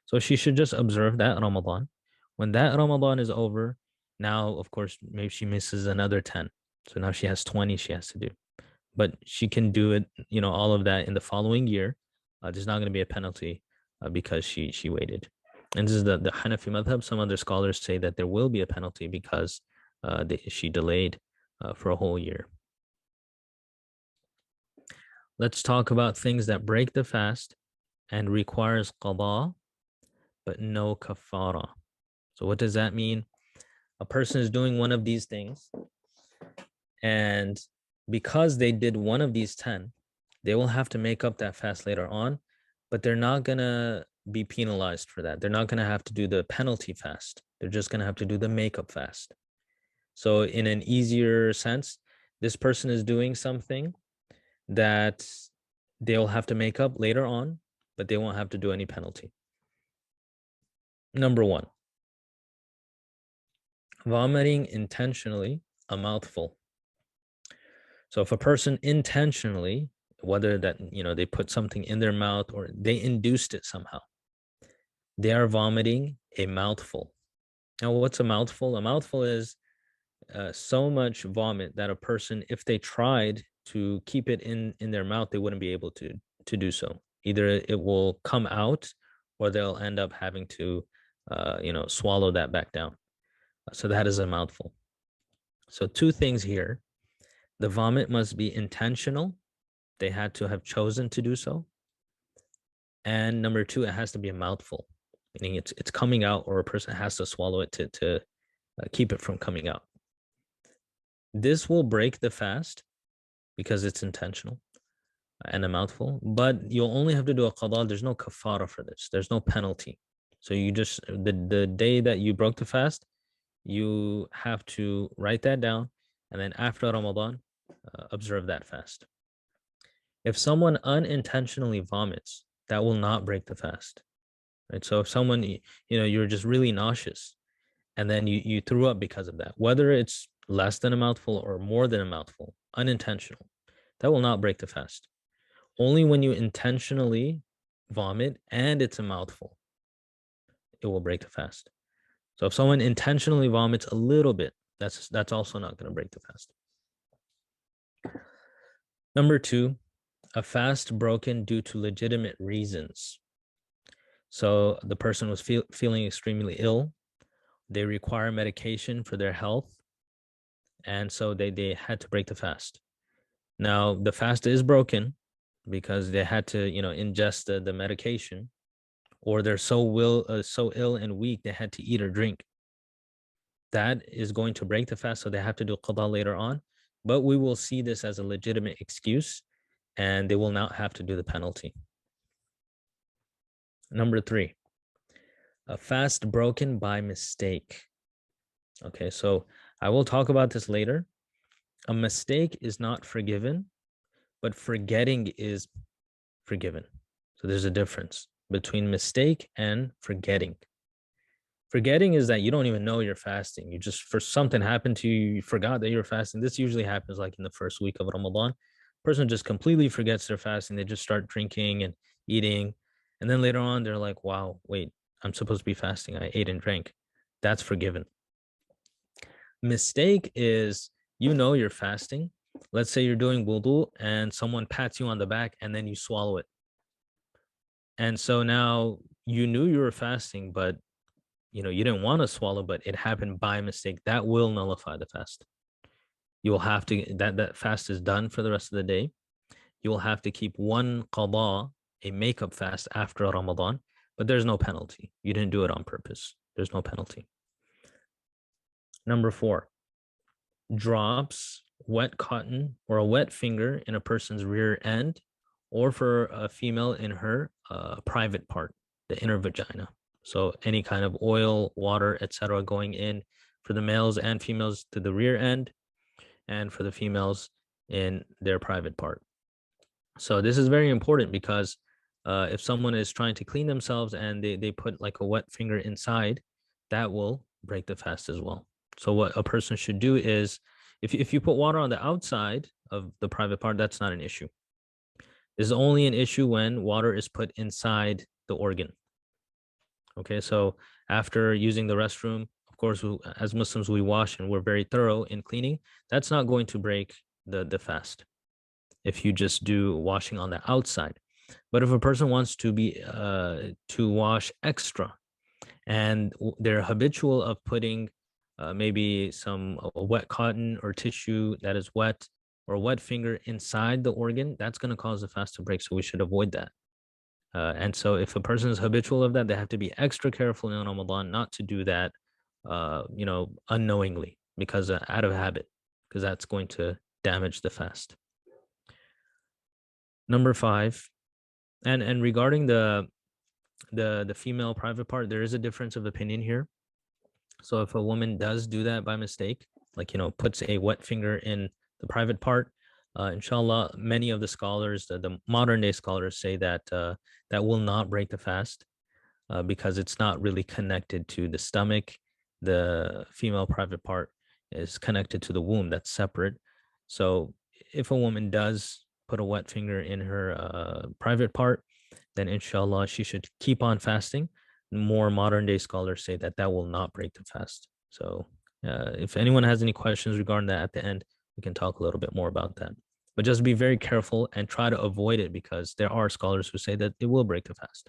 So she should just observe that Ramadan. When that Ramadan is over, now, of course, maybe she misses another 10. So now she has 20 she has to do. But she can do it, all of that in the following year. There's not going to be a penalty because she waited. And this is the Hanafi madhab. Some other scholars say that there will be a penalty because she delayed for a whole year. Let's talk about things that break the fast and requires qada, but no kaffara. So what does that mean? A person is doing one of these things, and because they did one of these 10, they will have to make up that fast later on, but they're not going to be penalized for that. They're not going to have to do the penalty fast. They're just going to have to do the makeup fast. So in an easier sense, this person is doing something that they'll have to make up later on, but they won't have to do any penalty. Number 1, vomiting intentionally a mouthful. So if a person intentionally, whether that, they put something in their mouth or they induced it somehow, they are vomiting a mouthful. Now, what's a mouthful? A mouthful is so much vomit that a person, if they tried to keep it in their mouth, they wouldn't be able to do so. Either it will come out or they'll end up having to, swallow that back down. So that is a mouthful. So 2 things here. The vomit must be intentional. They had to have chosen to do so. And number 2, it has to be a mouthful, meaning it's coming out or a person has to swallow it to keep it from coming out. This will break the fast because it's intentional and a mouthful, but you'll only have to do a qada. There's no kaffara for this. There's no penalty. So you just, the day that you broke the fast, you have to write that down, and then after Ramadan, observe that fast. If someone unintentionally vomits, that will not break the fast, right? So if someone, you're just really nauseous and then you threw up because of that, whether it's less than a mouthful or more than a mouthful, unintentional, that will not break the fast. Only when you intentionally vomit and it's a mouthful, it will break the fast. So if someone intentionally vomits a little bit, that's also not going to break the fast. Number 2, a fast broken due to legitimate reasons. So the person was feeling extremely ill. They require medication for their health, and so they had to break the fast. Now the fast is broken because they had to ingest the medication, or they're so ill and weak they had to eat or drink. That is going to break the fast, so they have to do qada later on, but we will see this as a legitimate excuse and they will not have to do the penalty. Number 3, a fast broken by mistake. Okay, so I will talk about this later. A mistake is not forgiven, but forgetting is forgiven. So there's a difference between mistake and forgetting. Forgetting is that you don't even know you're fasting. You just, for something happened to you, you forgot that you're fasting. This usually happens like in the first week of Ramadan. Person just completely forgets they're fasting. They just start drinking and eating. And then later on, they're like, wow, wait, I'm supposed to be fasting. I ate and drank. That's forgiven. Mistake is you know you're fasting. Let's say you're doing wudhu and someone pats you on the back and then you swallow it. And so now you knew you were fasting, but you didn't want to swallow, but it happened by mistake. That will nullify the fast. You will have to that fast is done for the rest of the day. You will have to keep one qada, a makeup fast after Ramadan, but there's no penalty. You didn't do it on purpose. There's no penalty. Number 4, drops wet cotton or a wet finger in a person's rear end, or for a female in her private part, the inner vagina. So any kind of oil, water, etc., going in for the males and females to the rear end, and for the females in their private part. So this is very important because if someone is trying to clean themselves and they put like a wet finger inside, that will break the fast as well. So what a person should do is, if you put water on the outside of the private part, that's not an issue. This is only an issue when water is put inside the organ. Okay, so after using the restroom, of course, as Muslims, we wash and we're very thorough in cleaning. That's not going to break the fast if you just do washing on the outside. But if a person wants to wash extra, and they're habitual of putting maybe some wet cotton or tissue that is wet, or a wet finger inside the organ, that's going to cause the fast to break. So we should avoid that. And so if a person is habitual of that, they have to be extra careful in Ramadan not to do that, unknowingly, because out of habit, because that's going to damage the fast. Number 5, and regarding the female private part, there is a difference of opinion here. So if a woman does do that by mistake, like puts a wet finger in the private part, inshallah, many of the scholars, the modern day scholars, say that that will not break the fast, because it's not really connected to the stomach. The female private part is connected to the womb. That's separate. So if a woman does put a wet finger in her private part, then inshallah she should keep on fasting. More modern day scholars say that that will not break the fast. So if anyone has any questions regarding that at the end, we can talk a little bit more about that. But just be very careful and try to avoid it, because there are scholars who say that it will break the fast.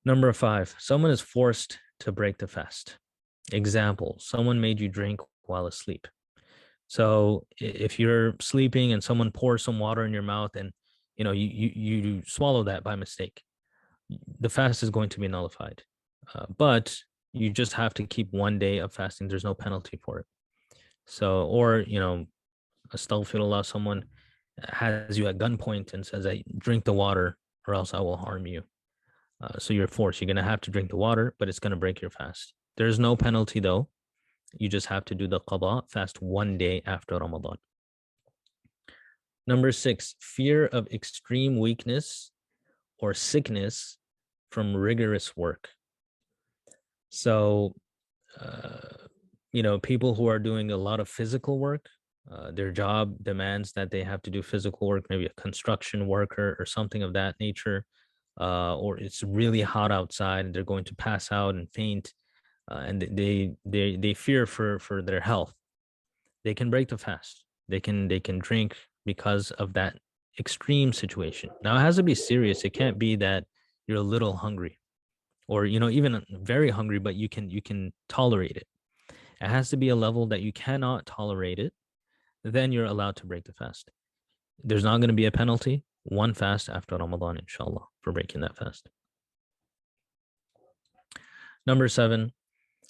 Number 5, someone is forced to break the fast. Example, someone made you drink while asleep. So if you're sleeping and someone pours some water in your mouth and you swallow that by mistake, the fast is going to be nullified. But you just have to keep one day of fasting. There's no penalty for it. So, or astaghfirullah, someone has you at gunpoint and says, "I drink the water, or else I will harm you." So you're forced. You're gonna have to drink the water, but it's gonna break your fast. There's no penalty though. You just have to do the qada, fast one day after Ramadan. Number 6, fear of extreme weakness or sickness from rigorous work. So, people who are doing a lot of physical work, their job demands that they have to do physical work, maybe a construction worker or something of that nature, or it's really hot outside and they're going to pass out and faint, and they fear for their health. They can break the fast. They can drink because of that extreme situation. Now it has to be serious. It can't be that you're a little hungry, or even very hungry, but you can tolerate it. It has to be a level that you cannot tolerate it. Then you're allowed to break the fast. There's not going to be a penalty. One fast after Ramadan, inshallah, for breaking that fast. Number 7,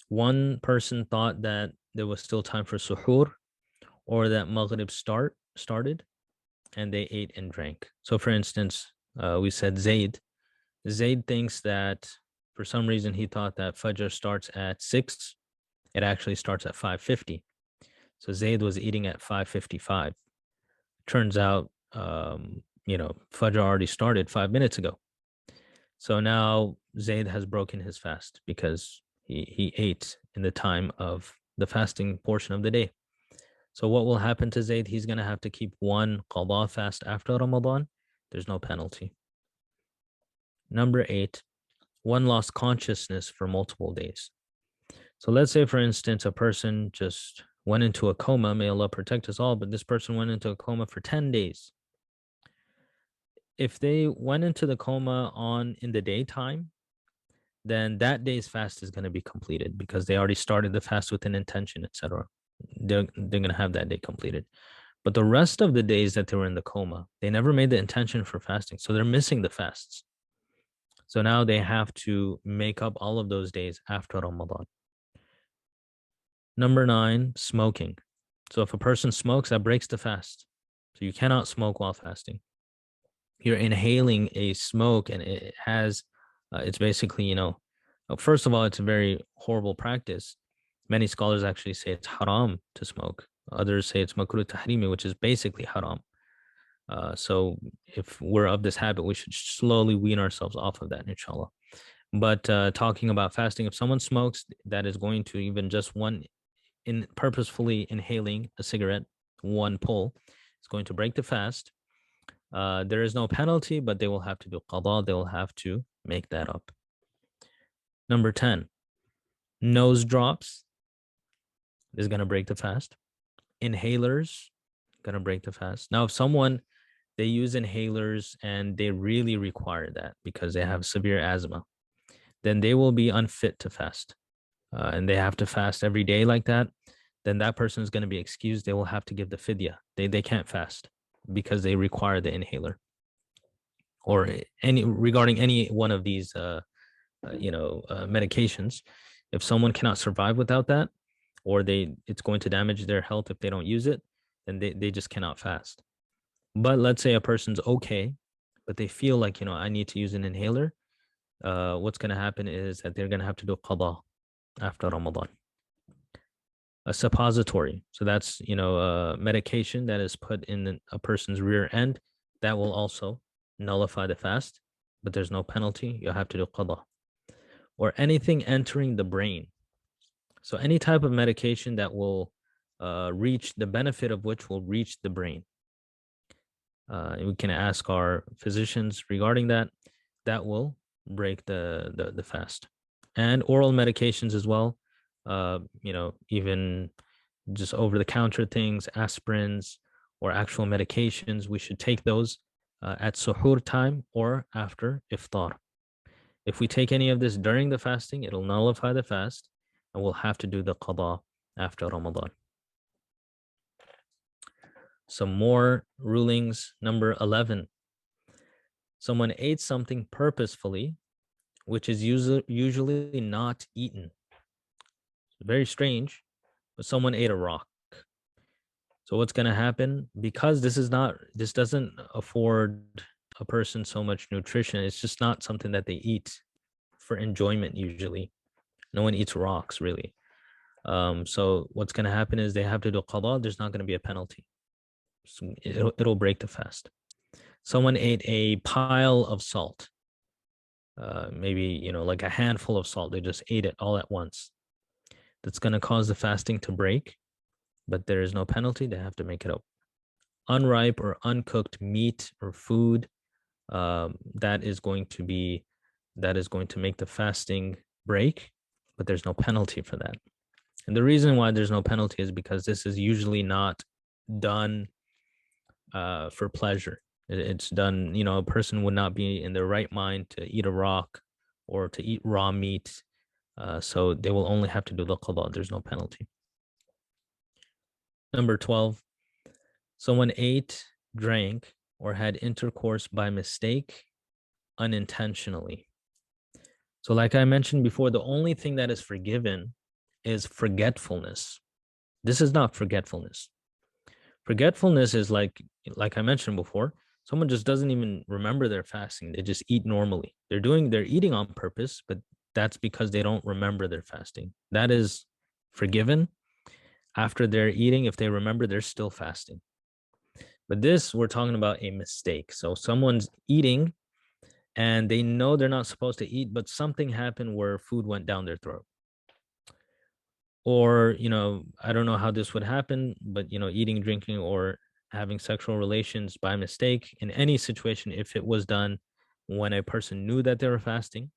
one person thought that there was still time for suhoor, or that Maghrib started, and they ate and drank. So for instance, we said Zayd. Zayd thinks that for some reason he thought that Fajr starts at 6, it actually starts at 5:50. So Zayd was eating at 5:55. Turns out, Fajr already started 5 minutes ago. So now Zayd has broken his fast because he ate in the time of the fasting portion of the day. So what will happen to Zayd? He's going to have to keep one qada fast after Ramadan. There's no penalty. Number 8, one lost consciousness for multiple days. So let's say, for instance, a person just went into a coma. May Allah protect us all, but this person went into a coma for 10 days. If they went into the coma in the daytime, then that day's fast is going to be completed because they already started the fast with an intention, etc. They're going to have that day completed. But the rest of the days that they were in the coma, they never made the intention for fasting. So they're missing the fasts. So now they have to make up all of those days after Ramadan. Number 9, smoking. So if a person smokes, that breaks the fast. So you cannot smoke while fasting. You're inhaling a smoke and it has, it's basically, first of all, it's a very horrible practice. Many scholars actually say it's haram to smoke. Others say it's makruh tahrimi, which is basically haram. So if we're of this habit, we should slowly wean ourselves off of that, inshallah. But talking about fasting, if someone smokes, that is going to even just purposefully inhaling a cigarette, one pull, is going to break the fast. There is no penalty, but they will have to do qada. They will have to make that up. Number 10, nose drops is going to break the fast. Inhalers, going to break the fast. Now, if someone, they use inhalers and they really require that because they have severe asthma, then they will be unfit to fast. And they have to fast every day like that, then that person is going to be excused. They will have to give the fidya. They can't fast because they require the inhaler. Or regarding any one of these medications, if someone cannot survive without that, or it's going to damage their health if they don't use it, then they just cannot fast. But let's say a person's okay, but they feel like, I need to use an inhaler. What's going to happen is that they're going to have to do qada after Ramadan. A suppository, so that's a medication that is put in a person's rear end, that will also nullify the fast, but there's no penalty. You have to do qada. Or anything entering the brain, so any type of medication that will reach the benefit of which will reach the brain. We can ask our physicians regarding that. That will break the fast. And oral medications as well. Even just over-the-counter things, aspirins or actual medications, we should take those at suhoor time or after iftar. If we take any of this during the fasting, it'll nullify the fast and we'll have to do the qada after Ramadan. Some more rulings. Number 11. Someone ate something purposefully, which is usually not eaten. Very strange, but someone ate a rock. So what's going to happen? Because this doesn't afford a person so much nutrition. It's just not something that they eat for enjoyment usually. No one eats rocks really. So what's going to happen is they have to do qada. There's not going to be a penalty. So it'll break the fast. Someone ate a pile of salt. Maybe, like a handful of salt. They just ate it all at once. That's going to cause the fasting to break, but there is no penalty. They have to make it up. Unripe or uncooked meat or food, that is going to make the fasting break, but there's no penalty for that. And the reason why there's no penalty is because this is usually not done for pleasure. It's done, a person would not be in their right mind to eat a rock or to eat raw meat. So they will only have to do the qada. There's no penalty. Number 12, someone ate, drank, or had intercourse by mistake, unintentionally. So like I mentioned before, the only thing that is forgiven is forgetfulness. This is not forgetfulness. Forgetfulness is like I mentioned before, someone just doesn't even remember their fasting. They just eat normally. They're eating on purpose, but that's because they don't remember their fasting. That is forgiven. After they're eating, if they remember, they're still fasting. But this, we're talking about a mistake. So someone's eating and they know they're not supposed to eat, but something happened where food went down their throat. Or, I don't know how this would happen, but, eating, drinking, or having sexual relations by mistake in any situation, if it was done when a person knew that they were fasting,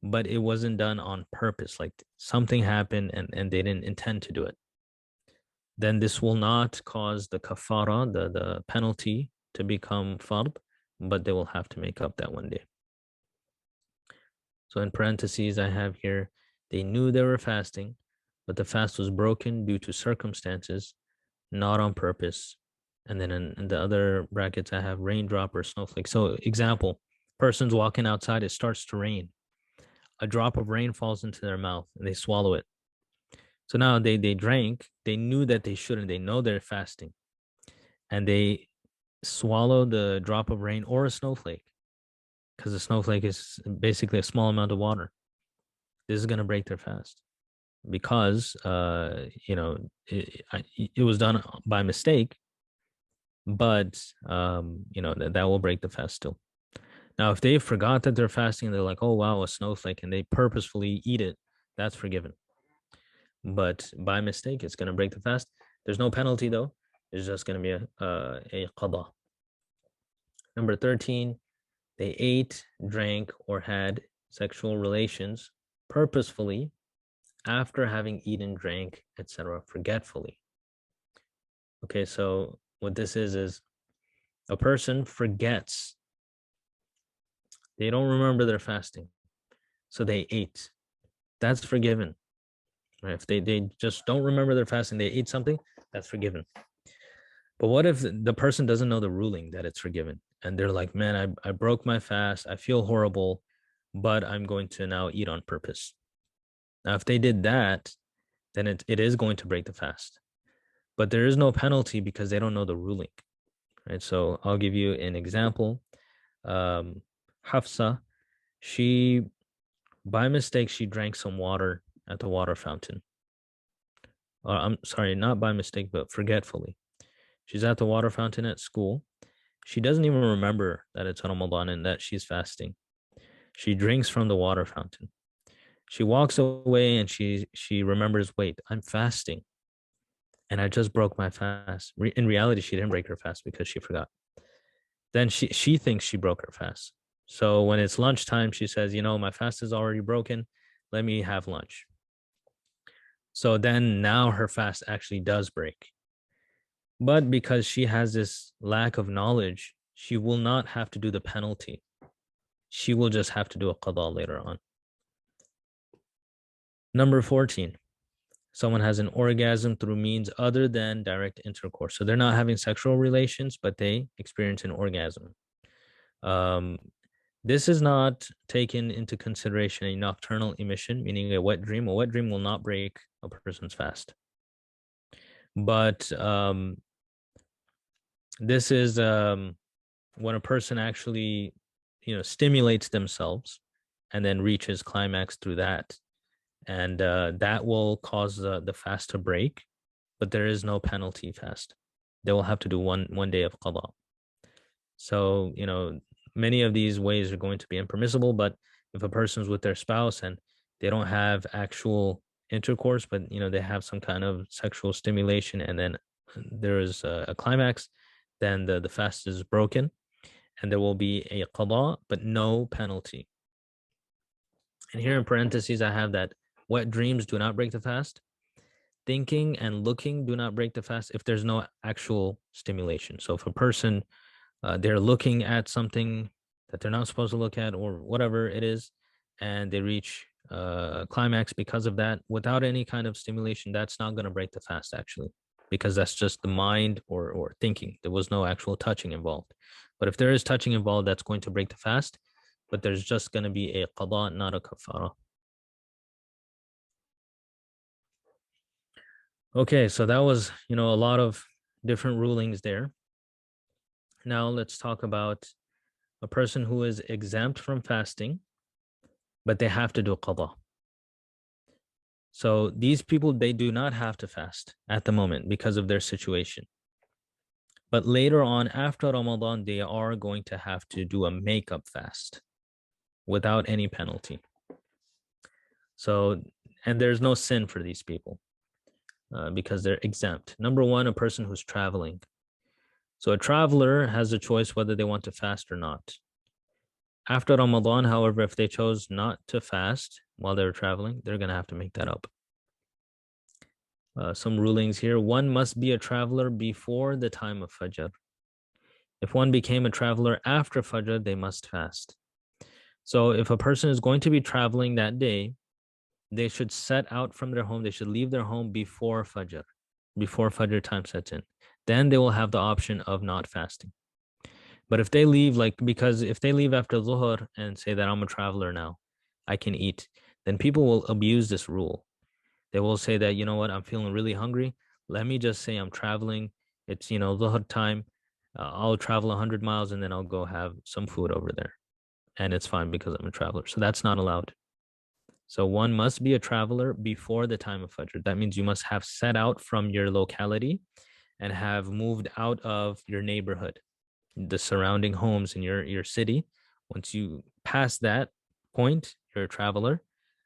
but it wasn't done on purpose, like something happened and they didn't intend to do it, then this will not cause the kaffara, the penalty, to become fard, but they will have to make up that one day. So in parentheses, I have here, they knew they were fasting, but the fast was broken due to circumstances, not on purpose. And then in the other brackets, I have raindrop or snowflake. So example, person's walking outside, it starts to rain. A drop of rain falls into their mouth and they swallow it. So now they drank, they knew that they shouldn't, they know they're fasting, and they swallow the drop of rain or a snowflake, because a snowflake is basically a small amount of water. This is going to break their fast because it was done by mistake, but that will break the fast still. Now, if they forgot that they're fasting, they're like, oh wow, a snowflake, and they purposefully eat it, that's forgiven. But by mistake, it's going to break the fast. There's no penalty though. It's just going to be a qada. Number 13, they ate, drank, or had sexual relations purposefully after having eaten, drank, etc., forgetfully. Okay, so what this is a person forgets. They don't remember they're fasting, so they ate. That's forgiven. Right? If they just don't remember they're fasting, they ate something, that's forgiven. But what if the person doesn't know the ruling that it's forgiven? And they're like, man, I broke my fast. I feel horrible, but I'm going to now eat on purpose. Now, if they did that, then it is going to break the fast. But there is no penalty because they don't know the ruling. Right. So I'll give you an example. Hafsa, she, by mistake, she drank some water at the water fountain. I'm sorry, not by mistake, but forgetfully. She's at the water fountain at school. She doesn't even remember that it's Ramadan and that she's fasting. She drinks from the water fountain. She walks away and she remembers, wait, I'm fasting. And I just broke my fast. In reality, she didn't break her fast because she forgot. Then she thinks she broke her fast. So when it's lunchtime, she says, my fast is already broken. Let me have lunch. So then now her fast actually does break. But because she has this lack of knowledge, she will not have to do the penalty. She will just have to do a qada later on. Number 14, someone has an orgasm through means other than direct intercourse. So they're not having sexual relations, but they experience an orgasm. This is not taken into consideration a nocturnal emission, meaning a wet dream. A wet dream will not break a person's fast. But this is when a person actually, stimulates themselves and then reaches climax through that. And that will cause the fast to break, but there is no penalty fast. They will have to do one day of qada. So, many of these ways are going to be impermissible, but if a person's with their spouse and they don't have actual intercourse, but, they have some kind of sexual stimulation and then there is a climax, then the fast is broken and there will be a qada, but no penalty. And here in parentheses, I have that wet dreams do not break the fast. Thinking and looking do not break the fast if there's no actual stimulation. So if a person, they're looking at something that they're not supposed to look at or whatever it is, and they reach climax because of that without any kind of stimulation, that's not going to break the fast actually, because that's just the mind or thinking. There was no actual touching involved. But if there is touching involved, that's going to break the fast, but there's just going to be a qada, not a kaffara. Okay, so that was, a lot of different rulings there. Now let's talk about a person who is exempt from fasting, but they have to do qada. So these people, they do not have to fast at the moment because of their situation. But later on, after Ramadan, they are going to have to do a makeup fast without any penalty. So, and there's no sin for these people because they're exempt. Number one, a person who's traveling. So a traveler has a choice whether they want to fast or not. After Ramadan, however, if they chose not to fast while they were traveling, they're going to have to make that up. Some rulings here. One must be a traveler before the time of Fajr. If one became a traveler after Fajr, they must fast. So if a person is going to be traveling that day, they should set out from their home. They should leave their home before Fajr time sets in. Then they will have the option of not fasting. But if they leave, because if they leave after Zuhr and say that I'm a traveler now, I can eat, then people will abuse this rule. They will say that, you know what, I'm feeling really hungry. Let me just say I'm traveling. It's, Zuhr time. I'll travel 100 miles and then I'll go have some food over there. And it's fine because I'm a traveler. So that's not allowed. So one must be a traveler before the time of Fajr. That means you must have set out from your locality and have moved out of your neighborhood, the surrounding homes in your city. Once you pass that point, you're a traveler,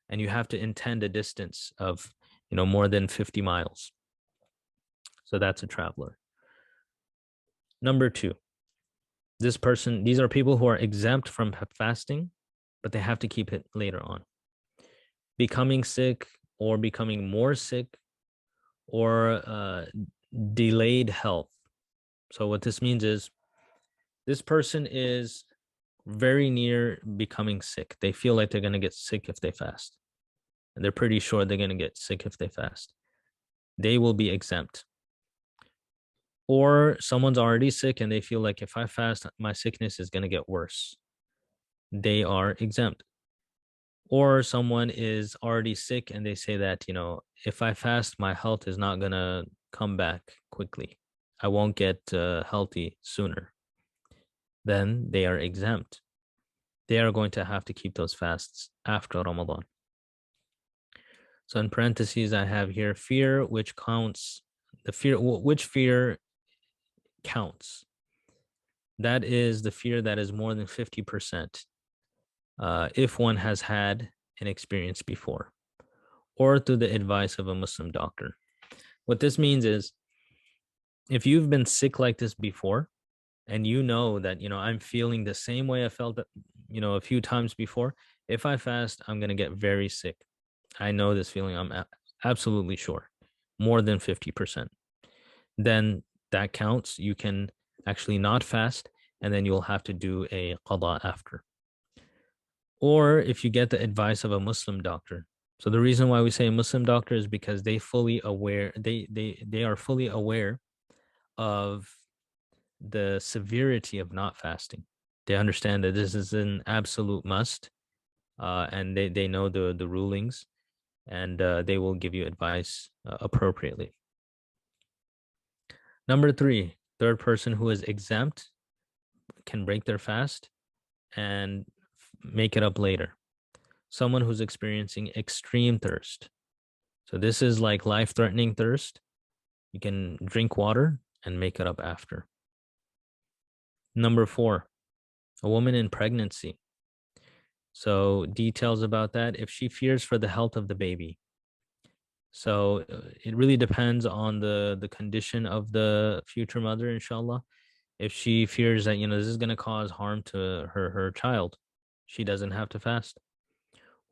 and you have to intend a distance of more than 50 miles. So that's a traveler. Number two, these are people who are exempt from fasting, but they have to keep it later on. Becoming sick or becoming more sick or delayed health. So what this means is this person is very near becoming sick. They feel like they're going to get sick if they fast. And they're pretty sure they're going to get sick if they fast. They will be exempt. Or someone's already sick and they feel like if I fast, my sickness is going to get worse. They are exempt. Or someone is already sick and they say that, if I fast, my health is not going to come back quickly. I won't get healthy sooner. Then they are exempt. They are going to have to keep those fasts after Ramadan. So in parentheses, I have here fear, which counts, which fear counts. That is the fear that is more than 50%. If one has had an experience before, or through the advice of a Muslim doctor. What this means is, if you've been sick like this before, and you know that, I'm feeling the same way I felt, a few times before, if I fast, I'm going to get very sick. I know this feeling, I'm absolutely sure, more than 50%. Then that counts. You can actually not fast, and then you'll have to do a qada after. Or if you get the advice of a Muslim doctor. So the reason why we say a Muslim doctor is because they are fully aware of the severity of not fasting. They understand that this is an absolute must, and they know the rulings, and they will give you advice appropriately. Number three, third person who is exempt can break their fast and make it up later. Someone who's experiencing extreme thirst. So this is like life-threatening thirst. You can drink water and make it up after. Number four, a woman in pregnancy. So details about that, if she fears for the health of the baby. So it really depends on the condition of the future mother, inshallah. If she fears that, this is going to cause harm to her child, she doesn't have to fast.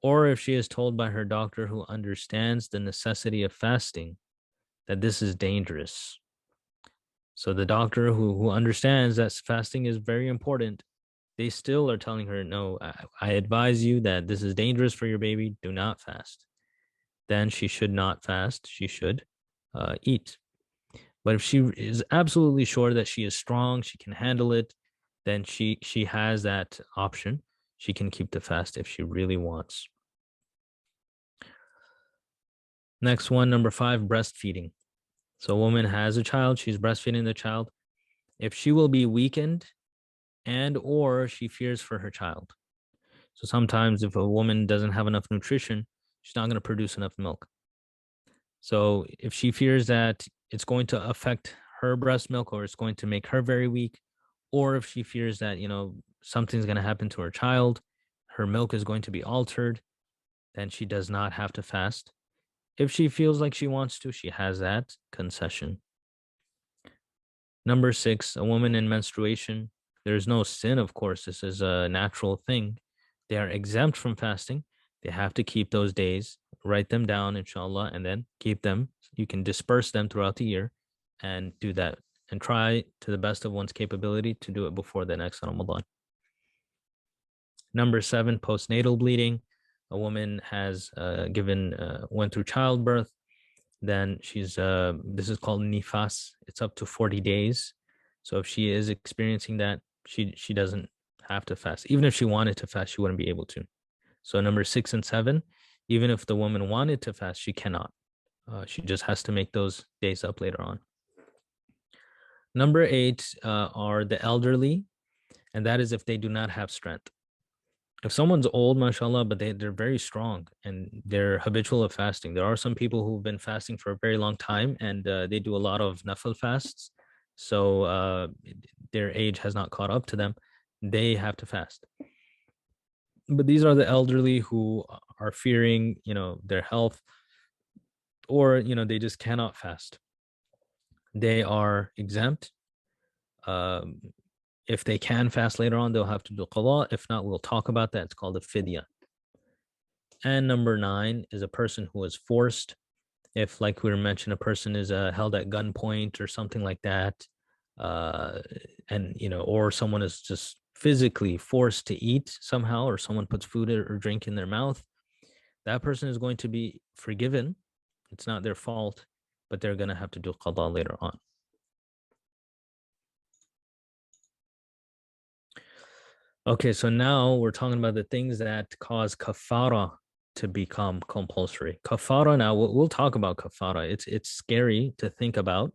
Or if she is told by her doctor who understands the necessity of fasting that this is dangerous. So the doctor who understands that fasting is very important, they still are telling her, no, I advise you that this is dangerous for your baby. Do not fast. Then she should not fast. She should eat. But if she is absolutely sure that she is strong, she can handle it, then she has that option. She can keep the fast if she really wants. Next one, number 5, breastfeeding. So a woman has a child, she's breastfeeding the child. If she will be weakened and or she fears for her child. So sometimes if a woman doesn't have enough nutrition, she's not going to produce enough milk. So if she fears that it's going to affect her breast milk or it's going to make her very weak, or if she fears that, something's going to happen to her child, her milk is going to be altered, then she does not have to fast. If she feels like she wants to, she has that concession. Number 6, a woman in menstruation. There's no sin, of course. This is a natural thing. They are exempt from fasting. They have to keep those days, write them down, inshallah, and then keep them. You can disperse them throughout the year and do that and try to the best of one's capability to do it before the next Ramadan. Number 7, postnatal bleeding. A woman has went through childbirth, then this is called Nifas. It's up to 40 days. So if she is experiencing that, she doesn't have to fast. Even if she wanted to fast, she wouldn't be able to. So number 6 and 7, even if the woman wanted to fast, she cannot. She just has to make those days up later on. Number 8 are the elderly, and that is if they do not have strength. If someone's old, mashallah, but they're very strong and they're habitual of fasting. There are some people who've been fasting for a very long time and they do a lot of nafil fasts. So their age has not caught up to them. They have to fast. But these are the elderly who are fearing, their health, or, they just cannot fast. They are exempt. Um, if they can fast later on, they'll have to do qada. If not, we'll talk about that. It's called a fidya. And number 9 is a person who is forced. If, like we mentioned, a person is held at gunpoint or something like that, and or someone is just physically forced to eat somehow, or someone puts food or drink in their mouth, that person is going to be forgiven. It's not their fault, but they're going to have to do qada later on. Okay, so now we're talking about the things that cause kaffara to become compulsory. Kaffara, now we'll talk about kaffara. It's scary to think about,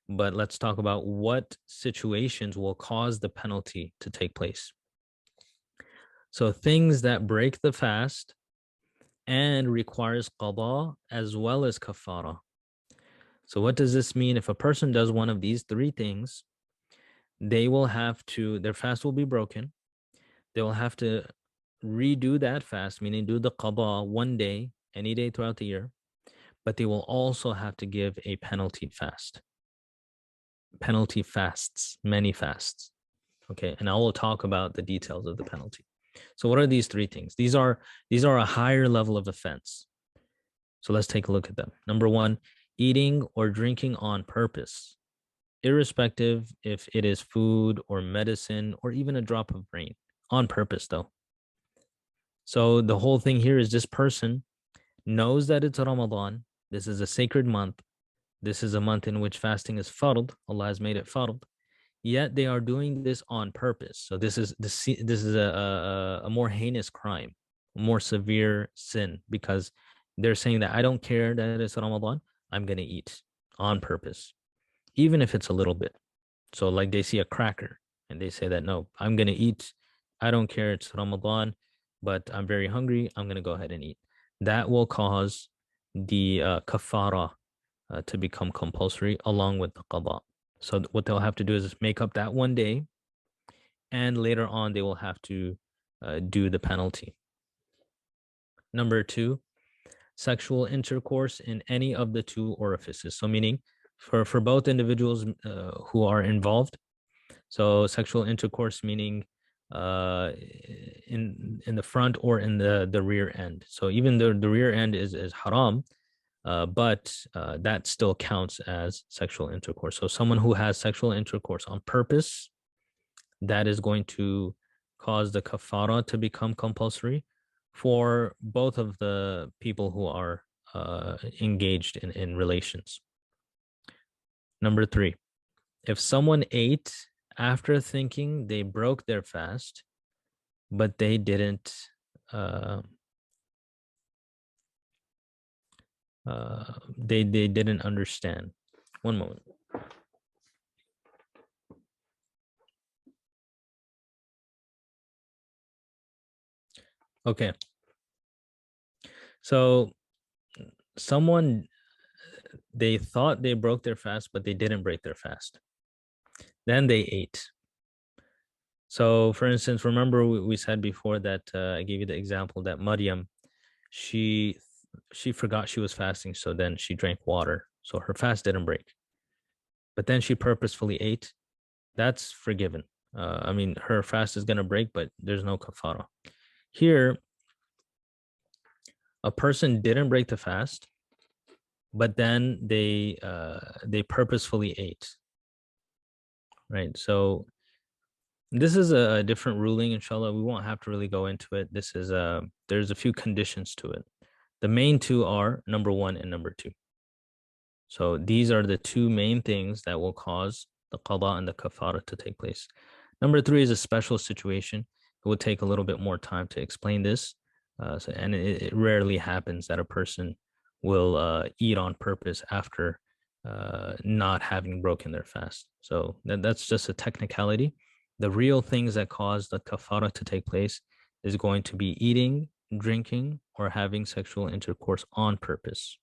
but let's talk about what situations will cause the penalty to take place. So things that break the fast and requires qada as well as kaffara. So what does this mean? If a person does one of these 3 things, their fast will be broken. They will have to redo that fast, meaning do the qada one day, any day throughout the year, but they will also have to give a penalty fast. Penalty fasts, many fasts. Okay, and I will talk about the details of the penalty. So what are these 3 things? These are a higher level of offense. So let's take a look at them. Number 1, eating or drinking on purpose, irrespective if it is food or medicine or even a drop of rain. On purpose, though. So the whole thing here is this person knows that it's Ramadan. This is a sacred month. This is a month in which fasting is fard. Allah has made it fard. Yet they are doing this on purpose. So this is a more heinous crime, a more severe sin, because they're saying that I don't care that it's Ramadan. I'm going to eat on purpose, even if it's a little bit. So like they see a cracker and they say that, no, I'm going to eat. I don't care. It's Ramadan, but I'm very hungry. I'm going to go ahead and eat. That will cause the kaffara to become compulsory along with the qada. So what they'll have to do is make up that one day, and later on they will have to do the penalty. Number 2, sexual intercourse in any of the 2 orifices. So meaning for both individuals who are involved. So sexual intercourse meaning in the front or in the rear end. So even the rear end is haram, but that still counts as sexual intercourse. So someone who has sexual intercourse on purpose, that is going to cause the kaffara to become compulsory for both of the people who are engaged in relations. Number 3, if someone ate after thinking they broke their fast, but they didn't they didn't understand. One moment. Okay. So someone they thought they broke their fast, but they didn't break their fast. Then they ate. So, for instance, remember we said before that I gave you the example that Maryam, she forgot she was fasting, so then she drank water, so her fast didn't break. But then she purposefully ate. That's forgiven. I mean, her fast is gonna break, but there's no kafara. Here, a person didn't break the fast, but then they purposefully ate, right? So this is a different ruling, inshallah. We won't have to really go into it. This is there's a few conditions to it. The main two are number 1 and number 2. So these are the two main things that will cause the qada and the kafara to take place. Number 3 is a special situation. It will take a little bit more time to explain this. And it rarely happens that a person will eat on purpose after not having broken their fast. So that's just a technicality. The real things that cause the kafara to take place is going to be eating, drinking, or having sexual intercourse on purpose.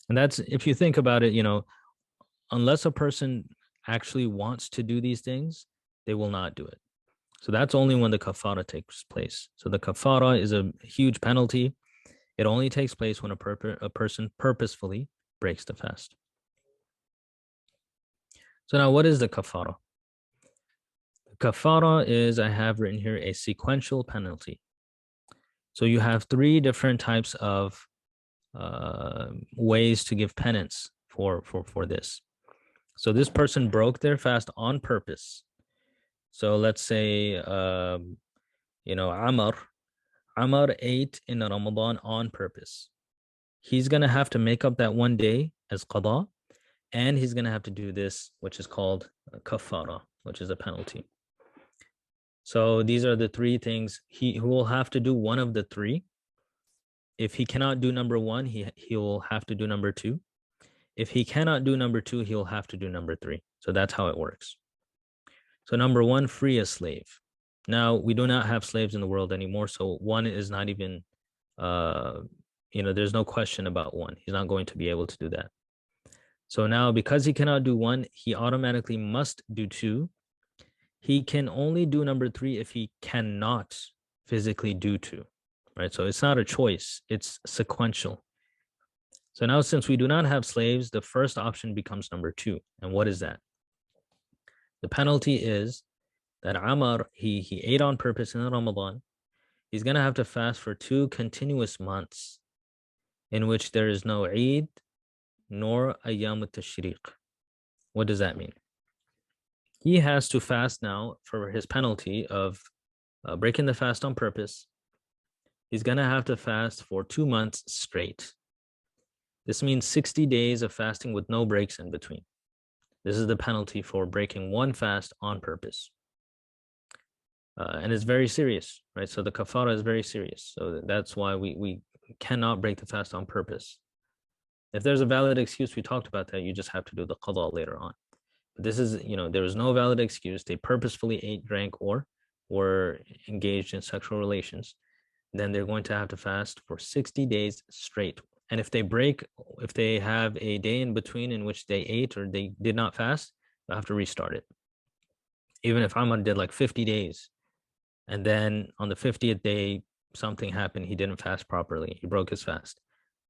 And that's, if you think about it, unless a person actually wants to do these things, they will not do it. So that's only when the kafara takes place. So the kafara is a huge penalty. It only takes place when a person purposefully breaks the fast. So now, what is the kafara? The kafara is, I have written here, a sequential penalty. So you have 3 different types of ways to give penance for this. So this person broke their fast on purpose. So let's say, Amar ate in Ramadan on purpose. He's going to have to make up that one day as qada, and he's going to have to do this, which is called kafara, which is a penalty. So these are the 3 things. He will have to do one of the 3. If he cannot do number 1, he will have to do number 2. If he cannot do number 2, he'll have to do number 3. So that's how it works. So number 1, free a slave. Now, we do not have slaves in the world anymore, so 1 is not even, there's no question about 1. He's not going to be able to do that. So now, because he cannot do 1, he automatically must do 2. He can only do number 3 if he cannot physically do 2, right? So it's not a choice, it's sequential. So now, since we do not have slaves, the first option becomes number 2. And what is that? The penalty is that Amar, he ate on purpose in Ramadan. He's going to have to fast for 2 continuous months in which there is no Eid nor Ayyam al-Tashriq. What does that mean? He has to fast now for his penalty of breaking the fast on purpose. He's going to have to fast for 2 months straight. This means 60 days of fasting with no breaks in between. This is the penalty for breaking one fast on purpose. And it's very serious, right? So the kafara is very serious. So that's why we cannot break the fast on purpose. If there's a valid excuse, we talked about that, you just have to do the qada later on. But this is, there was no valid excuse. They purposefully ate, drank, or were engaged in sexual relations. Then they're going to have to fast for 60 days straight. And if they have a day in between in which they ate or they did not fast, they'll have to restart it. Even if Ahmad did like 50 days, and then on the 50th day, something happened, he didn't fast properly, he broke his fast,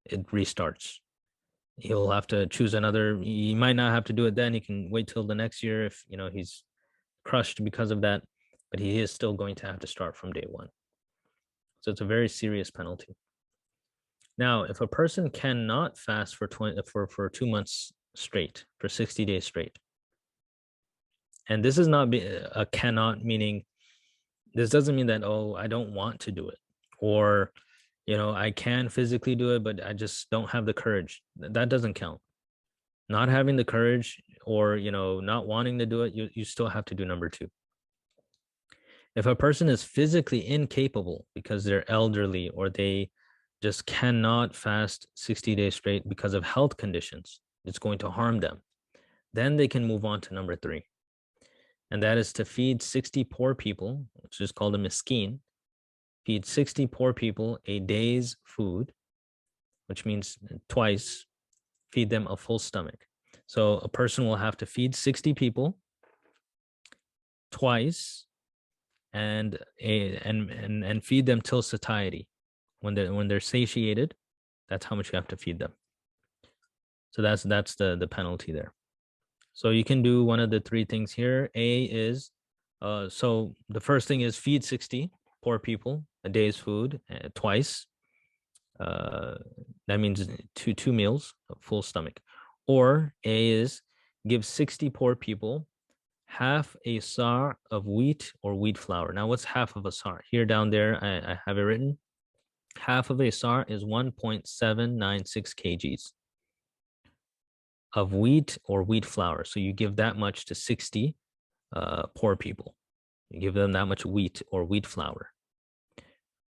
it restarts. He'll have to choose another, he might not have to do it then, he can wait till the next year if, he's crushed because of that, but he is still going to have to start from day 1. So it's a very serious penalty. Now, if a person cannot fast for 2 months straight, for 60 days straight, and this is not a cannot, meaning this doesn't mean that, oh, I don't want to do it, or, I can physically do it, but I just don't have the courage. That doesn't count. Not having the courage or, not wanting to do it, you still have to do number 2. If a person is physically incapable because they're elderly or they just cannot fast 60 days straight because of health conditions, it's going to harm them, then they can move on to number 3. And that is to feed 60 poor people, which is called a miskin. Feed 60 poor people a day's food, which means twice feed them a full stomach. So a person will have to feed 60 people twice and feed them till satiety. When they're satiated, that's how much you have to feed them. So that's the penalty there. So you can do one of the three things here. A is so the first thing is feed 60 poor people a day's food twice. That means two meals, a full stomach. Or A is give 60 poor people half a sar of wheat or wheat flour. Now, what's half of a sar? Here down there, I have it written. Half of a sar is 1.796 kgs of wheat or wheat flour. So you give that much to 60 poor people. You give them that much wheat or wheat flour.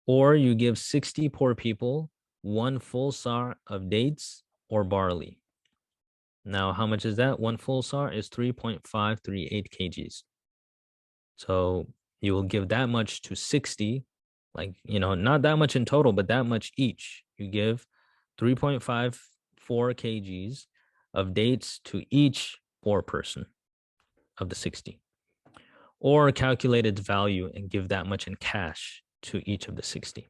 Or you give 60 poor people 1 full sar of dates or barley. Now, how much is that? 1 full sar is 3.538 kgs. So you will give that much to 60, like, not that much in total, but that much each. You give 3.54 kgs of dates to each poor person of the 60. Or calculate its value and give that much in cash to each of the 60.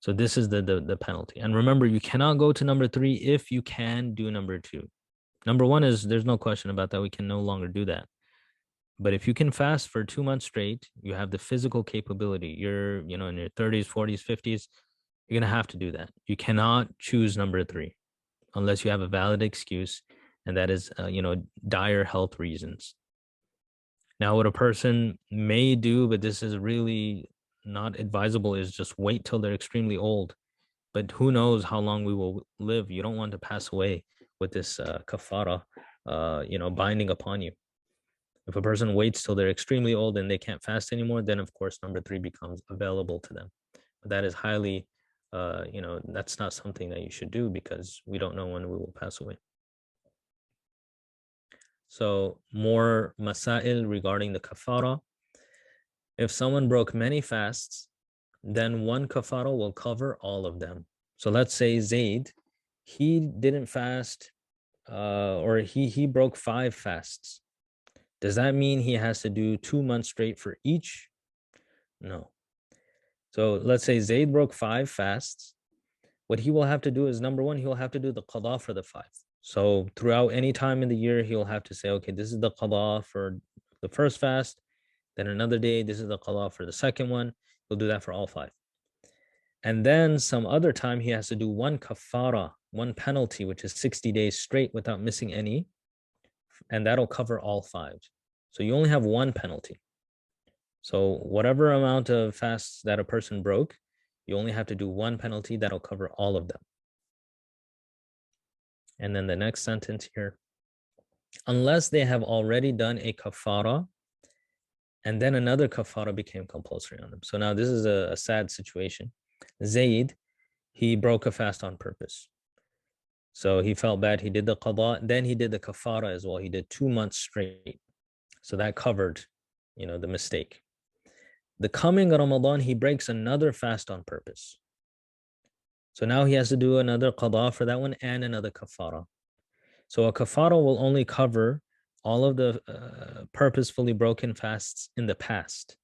So this is the penalty. And remember, you cannot go to number 3 if you can do number 2. Number 1 is, there's no question about that. We can no longer do that. But if you can fast for 2 months straight, you have the physical capability. You're, in your 30s, 40s, 50s, you're going to have to do that. You cannot choose number 3 unless you have a valid excuse, and that is, dire health reasons. Now, what a person may do, but this is really not advisable, is just wait till they're extremely old. But who knows how long we will live? You don't want to pass away with this kaffara, binding upon you. If a person waits till they're extremely old and they can't fast anymore, then of course number 3 becomes available to them. But that is highly, that's not something that you should do because we don't know when we will pass away. So more masail regarding the kaffara. If someone broke many fasts, then one kaffara will cover all of them. So let's say Zaid, he didn't fast, or he broke 5 fasts. Does that mean he has to do 2 months straight for each? No. So let's say Zaid broke 5 fasts. What he will have to do is, number 1, he will have to do the qada for the 5. So throughout any time in the year, he'll have to say, okay, this is the qada for the first fast. Then another day, this is the qada for the second one. He'll do that for all 5. And then some other time, he has to do one kaffara, one penalty, which is 60 days straight without missing any. And that'll cover all 5. So you only have one penalty. So whatever amount of fasts that a person broke, you only have to do one penalty that'll cover all of them. And then the next sentence here, unless they have already done a kaffara and then another kaffara became compulsory on them. So now this is a sad situation. Zaid, he broke a fast on purpose. So he felt bad. He did the qada, then he did the kaffara as well. He did 2 months straight. So that covered, the mistake. The coming Ramadan, he breaks another fast on purpose. So now he has to do another qada for that one and another kaffara. So a kaffara will only cover all of the purposefully broken fasts in the past.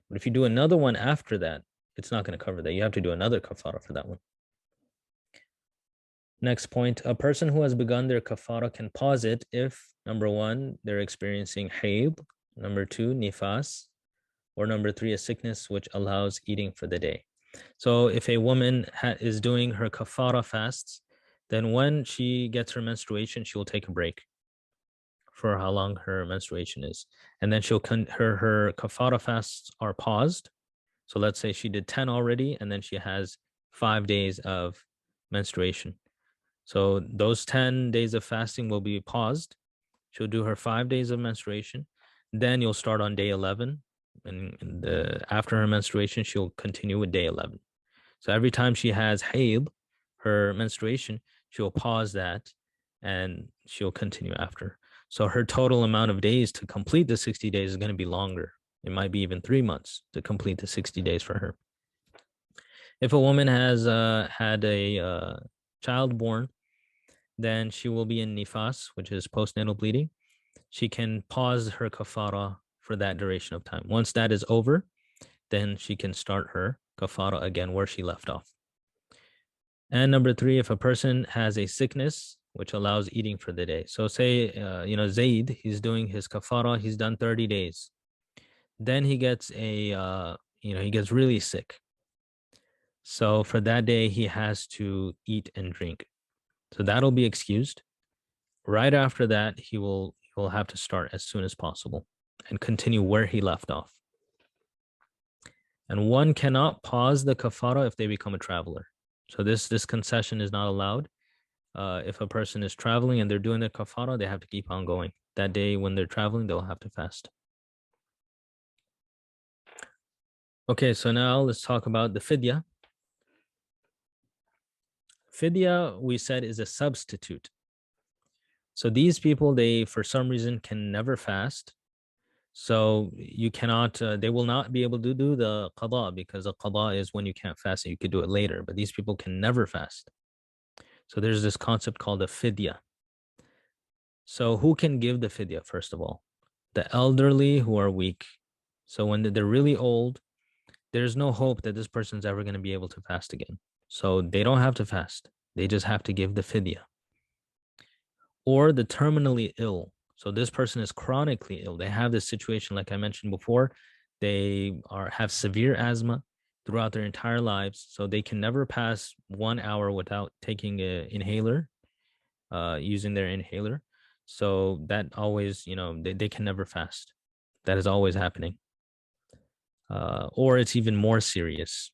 But if you do another one after that, it's not going to cover that. You have to do another kaffara for that one. Next point, a person who has begun their kaffara can pause it if, number 1, they're experiencing hayd, number 2, nifas, or number 3, a sickness which allows eating for the day. So if a woman is doing her kaffara fasts, then when she gets her menstruation, she will take a break for how long her menstruation is. And then her kaffara fasts are paused. So let's say she did 10 already, and then she has 5 days of menstruation. So those 10 days of fasting will be paused. She'll do her 5 days of menstruation. Then you'll start on day 11. And after her menstruation, she'll continue with day 11. So every time she has hayd, her menstruation, she'll pause that and she'll continue after. So her total amount of days to complete the 60 days is going to be longer. It might be even 3 months to complete the 60 days for her. If a woman has had a child born, then she will be in Nifas, which is postnatal bleeding. She can pause her kafara for that duration of time. Once that is over, then she can start her kafara again where she left off. And number 3, if a person has a sickness which allows eating for the day. So say, Zaid, he's doing his kafara, he's done 30 days. Then he gets he gets really sick. So for that day, he has to eat and drink. So that'll be excused. Right after that, he will have to start as soon as possible and continue where he left off. And one cannot pause the kafara if they become a traveler. So this concession is not allowed. If a person is traveling and they're doing the kafara, they have to keep on going. That day when they're traveling, they'll have to fast. Okay, so now let's talk about the fidya. Fidya, we said, is a substitute. So these people, they, for some reason, can never fast. So you cannot, they will not be able to do the qada, because a qada is when you can't fast and you could do it later. But these people can never fast. So there's this concept called a fidya. So who can give the fidya, first of all? The elderly who are weak. So when they're really old, there's no hope that this person's ever going to be able to fast again. So they don't have to fast. They just have to give the fidya. Or the terminally ill. So this person is chronically ill. They have this situation, like I mentioned before, they have severe asthma throughout their entire lives. So they can never pass 1 hour without taking an inhaler, using their inhaler. So that always, they can never fast. That is always happening. Or it's even more serious.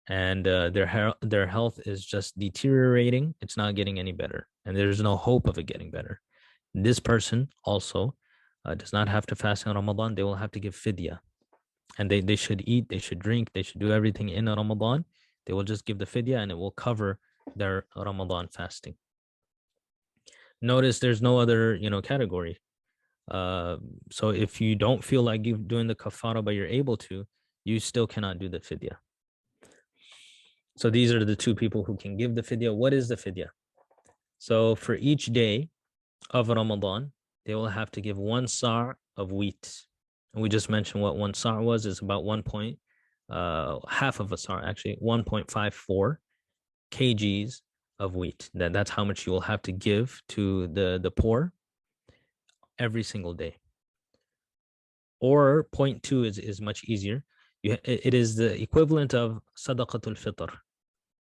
And their health is just deteriorating. It's not getting any better. And there's no hope of it getting better. This person also does not have to fast in Ramadan. They will have to give fidya. And they should eat, they should drink, they should do everything in Ramadan. They will just give the fidya and it will cover their Ramadan fasting. Notice there's no other, category. So if you don't feel like you doing the kafara, but you're able to, you still cannot do the fidya. So these are the 2 people who can give the fidya. What is the fidya? So for each day of Ramadan, they will have to give 1 sa' of wheat. And we just mentioned what 1 sa' was. It's about half of a sa', actually, 1.54 kgs of wheat. That's how much you will have to give to the poor every single day. Or 0.2 is much easier. It is the equivalent of sadaqatul fitr.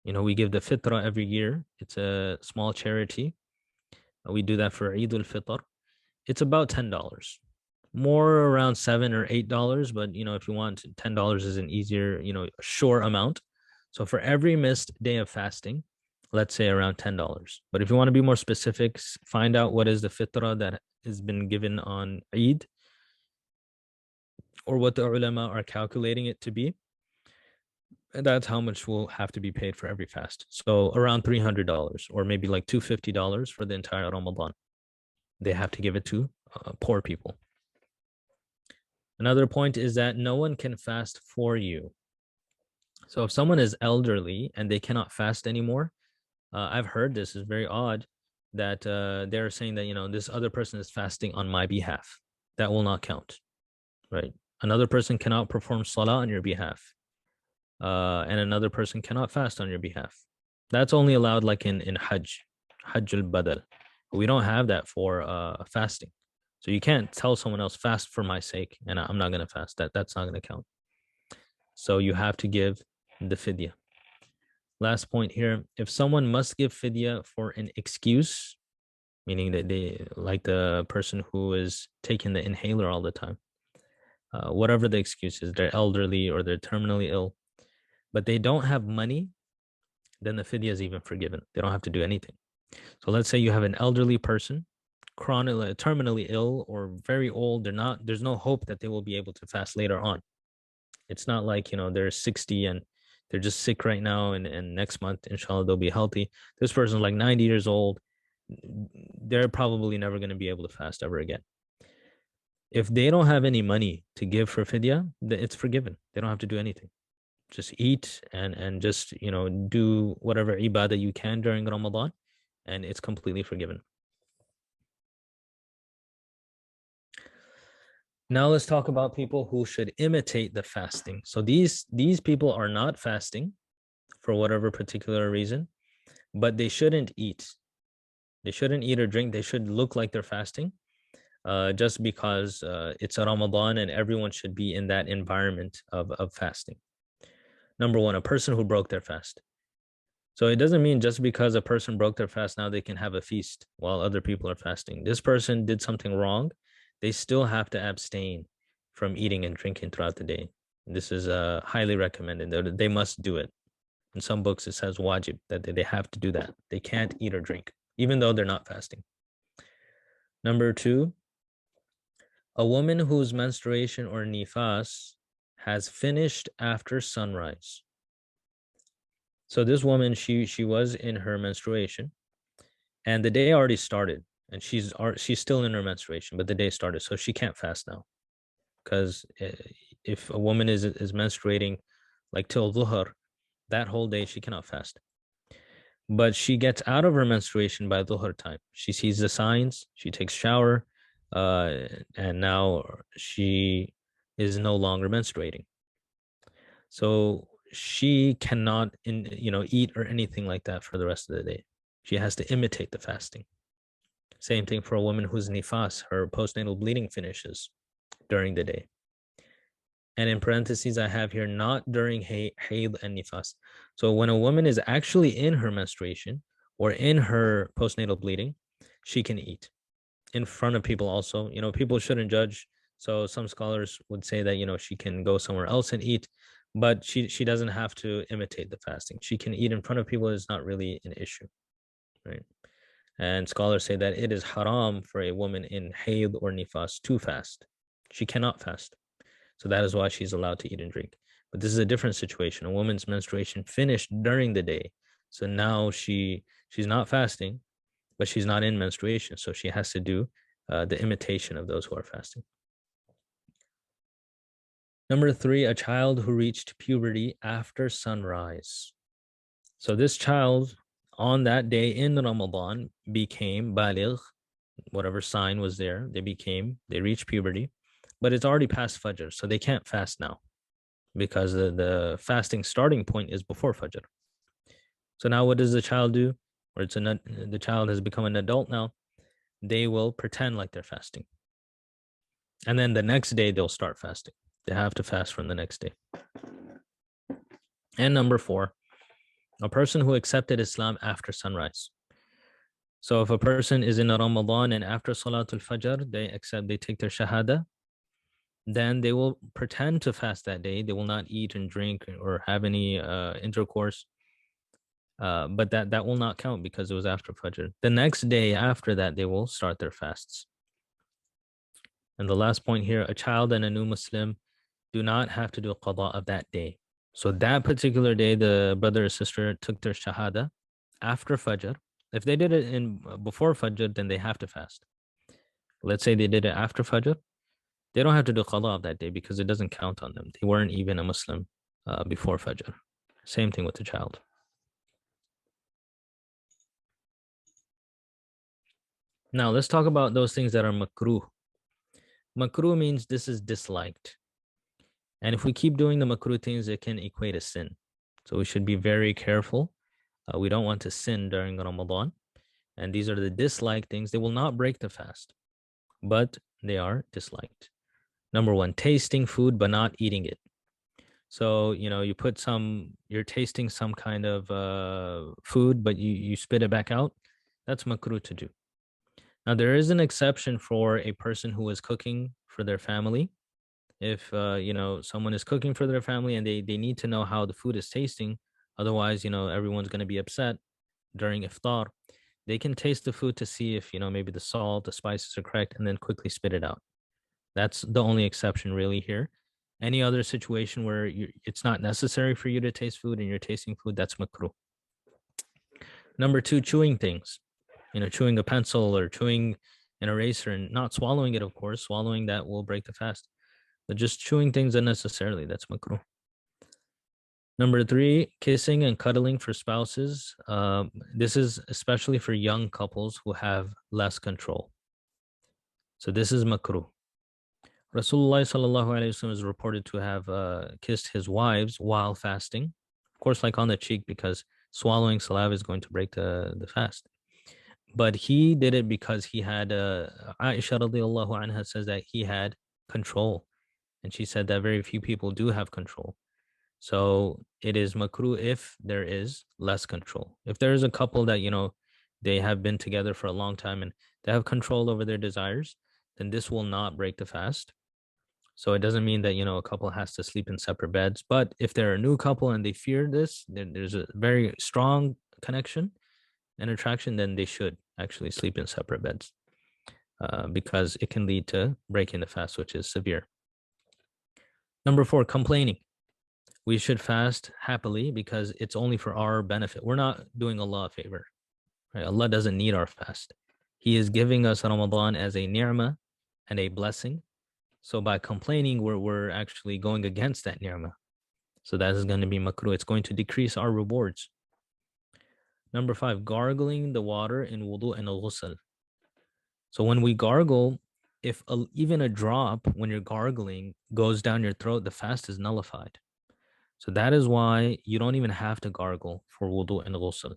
We give the fitra every year. It's a small charity. We do that for Eid al-Fitr. It's about $10, more around $7 or $8. But, if you want, $10 is an easier, sure amount. So for every missed day of fasting, let's say around $10. But if you want to be more specific, find out what is the fitra that has been given on Eid, or what the ulama are calculating it to be. And that's how much will have to be paid for every fast. So around $300, or maybe like $250 for the entire Ramadan. They have to give it to poor people. Another point is that no one can fast for you. So if someone is elderly and they cannot fast anymore, I've heard, this is very odd, that they're saying that, this other person is fasting on my behalf. That will not count, right? Another person cannot perform salah on your behalf. And another person cannot fast on your behalf. That's only allowed like in Hajj al-Badal. We don't have that for fasting. So you can't tell someone else, fast for my sake, and I'm not going to fast. That's not going to count. So you have to give the fidya. Last point here, if someone must give fidya for an excuse, meaning that they, like the person who is taking the inhaler all the time, whatever the excuse is, they're elderly or they're terminally ill, but they don't have money, then the fidya is even forgiven. They don't have to do anything. So let's say you have an elderly person, chronically, terminally ill or very old. There's no hope that they will be able to fast later on. It's not like, they're 60 and they're just sick right now, and next month, inshallah, they'll be healthy. This person's like 90 years old. They're probably never going to be able to fast ever again. If they don't have any money to give for fidya, it's forgiven. They don't have to do anything. Just eat and just, do whatever ibadah you can during Ramadan, and it's completely forgiven. Now let's talk about people who should imitate the fasting. So these people are not fasting for whatever particular reason, but they shouldn't eat. They shouldn't eat or drink. They should look like they're fasting, just because it's a Ramadan and everyone should be in that environment of fasting. Number one, a person who broke their fast. So it doesn't mean just because a person broke their fast, now they can have a feast while other people are fasting. This person did something wrong. They still have to abstain from eating and drinking throughout the day. This is highly recommended. They must do it. In some books, it says wajib, that they have to do that. They can't eat or drink, even though they're not fasting. Number two, a woman whose menstruation or nifas has finished after sunrise. So this woman, she was in her menstruation, and the day already started, and she's still in her menstruation, but the day started, so she can't fast now, because if a woman is menstruating like till dhuhr, that whole day she cannot fast. But she gets out of her menstruation by dhuhr time. She sees the signs, she takes shower, and now she is no longer menstruating. So she cannot eat or anything like that for the rest of the day. She has to imitate the fasting. Same thing for a woman whose nifas, her postnatal bleeding, finishes during the day. And in parentheses, I have here, not during hayd and nifas. So when a woman is actually in her menstruation or in her postnatal bleeding, she can eat in front of people also. People shouldn't judge. So some scholars would say that, she can go somewhere else and eat, but she doesn't have to imitate the fasting. She can eat in front of people. It's not really an issue, right? And scholars say that it is haram for a woman in hayd or nifas to fast. She cannot fast. So that is why she's allowed to eat and drink. But this is a different situation. A woman's menstruation finished during the day. So now she's not fasting, but she's not in menstruation. So she has to do the imitation of those who are fasting. Number three, a child who reached puberty after sunrise. So this child on that day in Ramadan became baligh, whatever sign was there, they reached puberty, but it's already past Fajr, so they can't fast now because the fasting starting point is before Fajr. So now what does the child do? Or the child has become an adult now. They will pretend like they're fasting. And then the next day they'll start fasting. They have to fast from the next day. And number four, a person who accepted Islam after sunrise. So if a person is in a Ramadan and after Salatul Fajr, they take their Shahada, then they will pretend to fast that day. They will not eat and drink or have any intercourse. But that will not count because it was after Fajr. The next day after that, they will start their fasts. And the last point here, a child and a new Muslim do not have to do a qada of that day. So that particular day, the brother or sister took their Shahada after Fajr. If they did it before Fajr, then they have to fast. Let's say they did it after Fajr. They don't have to do qada of that day because it doesn't count on them. They weren't even a Muslim before Fajr. Same thing with the child. Now let's talk about those things that are makruh. Makruh means this is disliked. And if we keep doing the makruh things, it can equate to sin. So we should be very careful. We don't want to sin during Ramadan. And these are the disliked things. They will not break the fast, but they are disliked. Number one, tasting food but not eating it. So, you're tasting some kind of food, but you spit it back out. That's makruh to do. Now, there is an exception for a person who is cooking for their family. If, someone is cooking for their family and they need to know how the food is tasting, otherwise, everyone's going to be upset during iftar, they can taste the food to see if, maybe the salt, the spices are correct, and then quickly spit it out. That's the only exception really here. Any other situation where it's not necessary for you to taste food and you're tasting food, that's makruh. Number two, chewing things. Chewing a pencil or chewing an eraser and not swallowing it, of course. Swallowing that will break the fast. But just chewing things unnecessarily, that's makruh. Number three, kissing and cuddling for spouses. This is especially for young couples who have less control. So this is makruh. Rasulullah sallallahu alaihi wasallam is reported to have kissed his wives while fasting. Of course, like on the cheek, because swallowing saliva is going to break the fast. But he did it because he had, Aisha radiallahu anha says that he had control. And she said that very few people do have control. So it is makruh if there is less control. If there is a couple that, they have been together for a long time and they have control over their desires, then this will not break the fast. So it doesn't mean that, a couple has to sleep in separate beds. But if they're a new couple and they fear this, there's a very strong connection and attraction, then they should actually sleep in separate beds because it can lead to breaking the fast, which is severe. Number four, complaining. We should fast happily because it's only for our benefit. We're not doing Allah a favor. Right? Allah doesn't need our fast. He is giving us Ramadan as a ni'mah and a blessing. So by complaining, we're actually going against that ni'mah. So that is going to be makruh. It's going to decrease our rewards. Number five, gargling the water in wudu and ghusl. So when we gargle, if even a drop when you're gargling goes down your throat, the fast is nullified. So that is why you don't even have to gargle for wudu and ghusl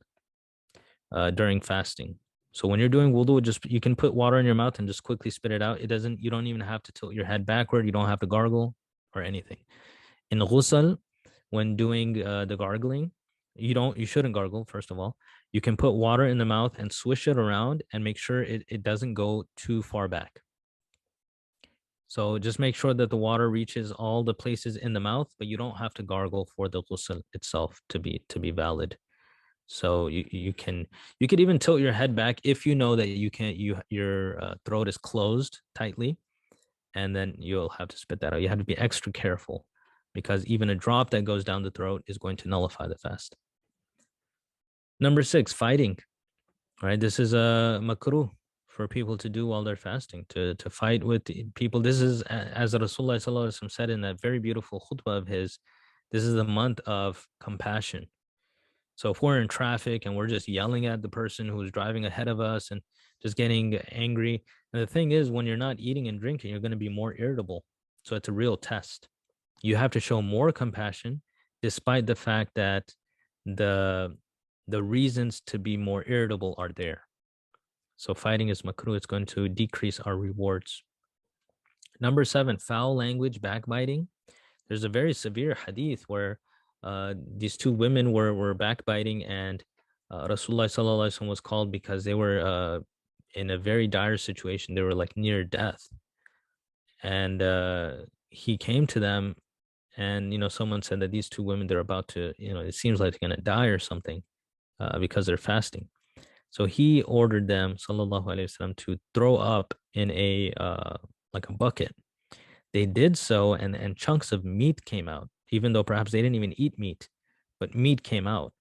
during fasting. So when you're doing wudu, you can put water in your mouth and just quickly spit it out. You don't even have to tilt your head backward. You don't have to gargle or anything. In ghusl, when doing the gargling, you shouldn't gargle, first of all. You can put water in the mouth and swish it around and make sure it doesn't go too far back. So just make sure that the water reaches all the places in the mouth, but you don't have to gargle for the ghusl itself to be valid. So you could even tilt your head back if you know that your throat is closed tightly, and then you'll have to spit that out. You have to be extra careful because even a drop that goes down the throat is going to nullify the fast. Number six, fighting. All right, this is a makruh for people to do while they're fasting, to fight with people. This is, as Rasulullah sallallahu alaihi wasallam said in that very beautiful khutbah of his, this is the month of compassion. So if we're in traffic and we're just yelling at the person who's driving ahead of us and just getting angry, and the thing is, when you're not eating and drinking, you're going to be more irritable. So it's a real test. You have to show more compassion, despite the fact that the reasons to be more irritable are there. So fighting is makruh. It's going to decrease our rewards. Number seven, foul language, backbiting. There's a very severe hadith where these two women were backbiting, and Rasulullah sallallahu alaihi wasallam was called because they were in a very dire situation. They were like near death, and he came to them, and someone said that these two women, they're about to, it seems like they're gonna die or something because they're fasting. So he ordered them, sallallahu alaihi wasallam, to throw up in a like a bucket. They did so, and chunks of meat came out, even though perhaps they didn't even eat meat, but meat came out.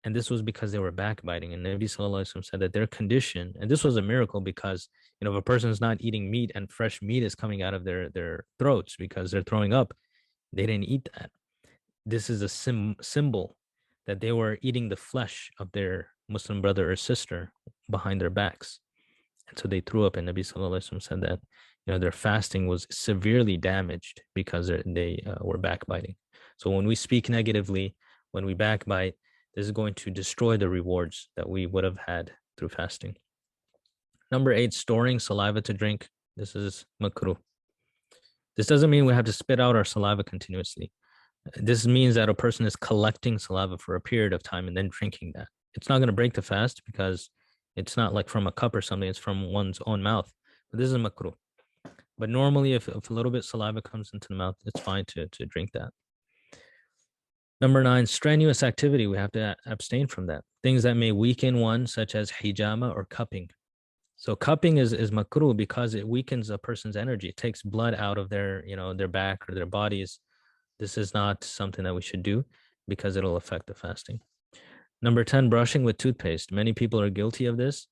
And this was because they were backbiting. And Nabi sallallahu alaihi wasallam said that their condition, and this was a miracle because, if a person is not eating meat and fresh meat is coming out of their throats because they're throwing up, they didn't eat that. This is a symbol that they were eating the flesh of their Muslim brother or sister behind their backs. And so they threw up, and Nabi sallallahu alaihi wasallam said that their fasting was severely damaged because they were backbiting. So when we speak negatively, when we backbite, this is going to destroy the rewards that we would have had through fasting. Number eight, storing saliva to drink. This is makruh. This doesn't mean we have to spit out our saliva continuously. This means that a person is collecting saliva for a period of time and then drinking that. It's not going to break the fast because it's not like from a cup or something. It's from one's own mouth. But this is makruh. But normally, if a little bit saliva comes into the mouth, it's fine to drink that. Number nine, strenuous activity. We have to abstain from that. Things that may weaken one, such as hijama or cupping. So cupping is makruh because it weakens a person's energy. It takes blood out of their back or their bodies. This is not something that we should do because it'll affect the fasting. Number 10, brushing with toothpaste. Many people are guilty of this,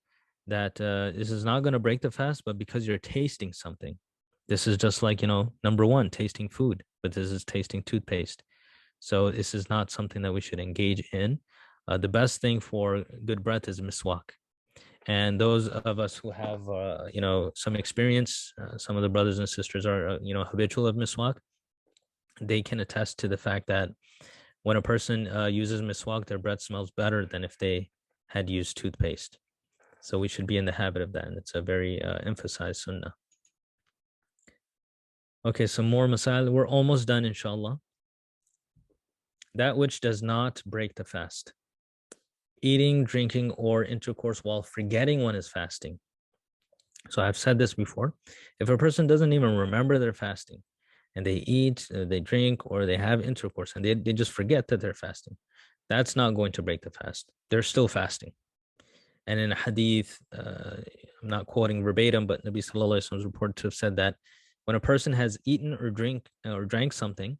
that this is not going to break the fast, but because you're tasting something. This is just like, number one, tasting food, but this is tasting toothpaste. So this is not something that we should engage in. The best thing for good breath is miswak. And those of us who have, some experience, some of the brothers and sisters are, habitual of miswak. They can attest to the fact that when a person uses miswak, their breath smells better than if they had used toothpaste. So we should be in the habit of that. And it's a very emphasized sunnah. Okay, some more masail. We're almost done, inshallah. That which does not break the fast. Eating, drinking, or intercourse while forgetting one is fasting. So I've said this before. If a person doesn't even remember they're fasting and they eat, they drink, or they have intercourse and they just forget that they're fasting, that's not going to break the fast. They're still fasting. And in a hadith, I'm not quoting verbatim, but Nabi Sallallahu Alaihi Wasallam is reported to have said that when a person has eaten or drank something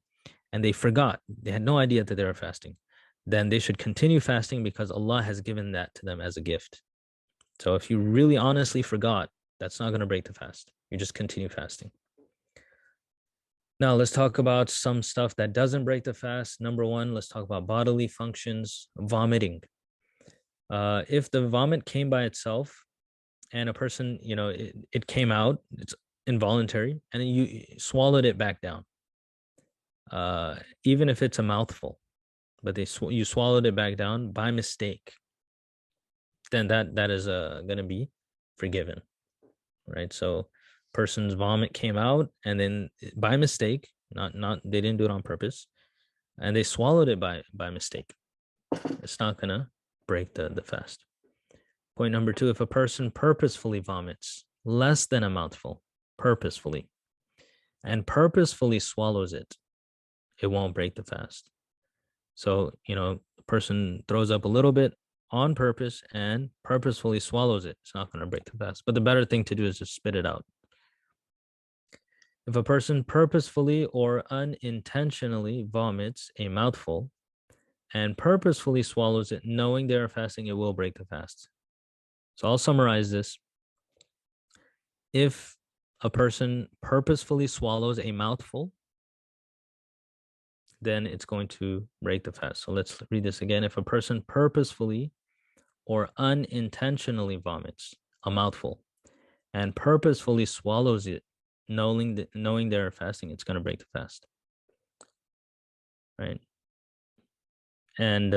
and they forgot, they had no idea that they were fasting, then they should continue fasting because Allah has given that to them as a gift. So if you really honestly forgot, that's not going to break the fast. You just continue fasting. Now let's talk about some stuff that doesn't break the fast. Number one, let's talk about bodily functions, vomiting. If the vomit came by itself and a person, it came out, it's involuntary, and then you swallowed it back down. Even if it's a mouthful, but you swallowed it back down by mistake, then that is going to be forgiven, right? So person's vomit came out and then by mistake, not they didn't do it on purpose, and they swallowed it by mistake. It's not going to break the fast. Point number two, if a person purposefully vomits less than a mouthful, purposefully, and purposefully swallows it, it won't break the fast. So, the person throws up a little bit on purpose and purposefully swallows it. It's not going to break the fast. But the better thing to do is just spit it out. If a person purposefully or unintentionally vomits a mouthful and purposefully swallows it, knowing they are fasting, it will break the fast. So I'll summarize this. If a person purposefully swallows a mouthful, then it's going to break the fast. So let's read this again. If a person purposefully or unintentionally vomits a mouthful and purposefully swallows it, knowing they're fasting, it's going to break the fast. Right? And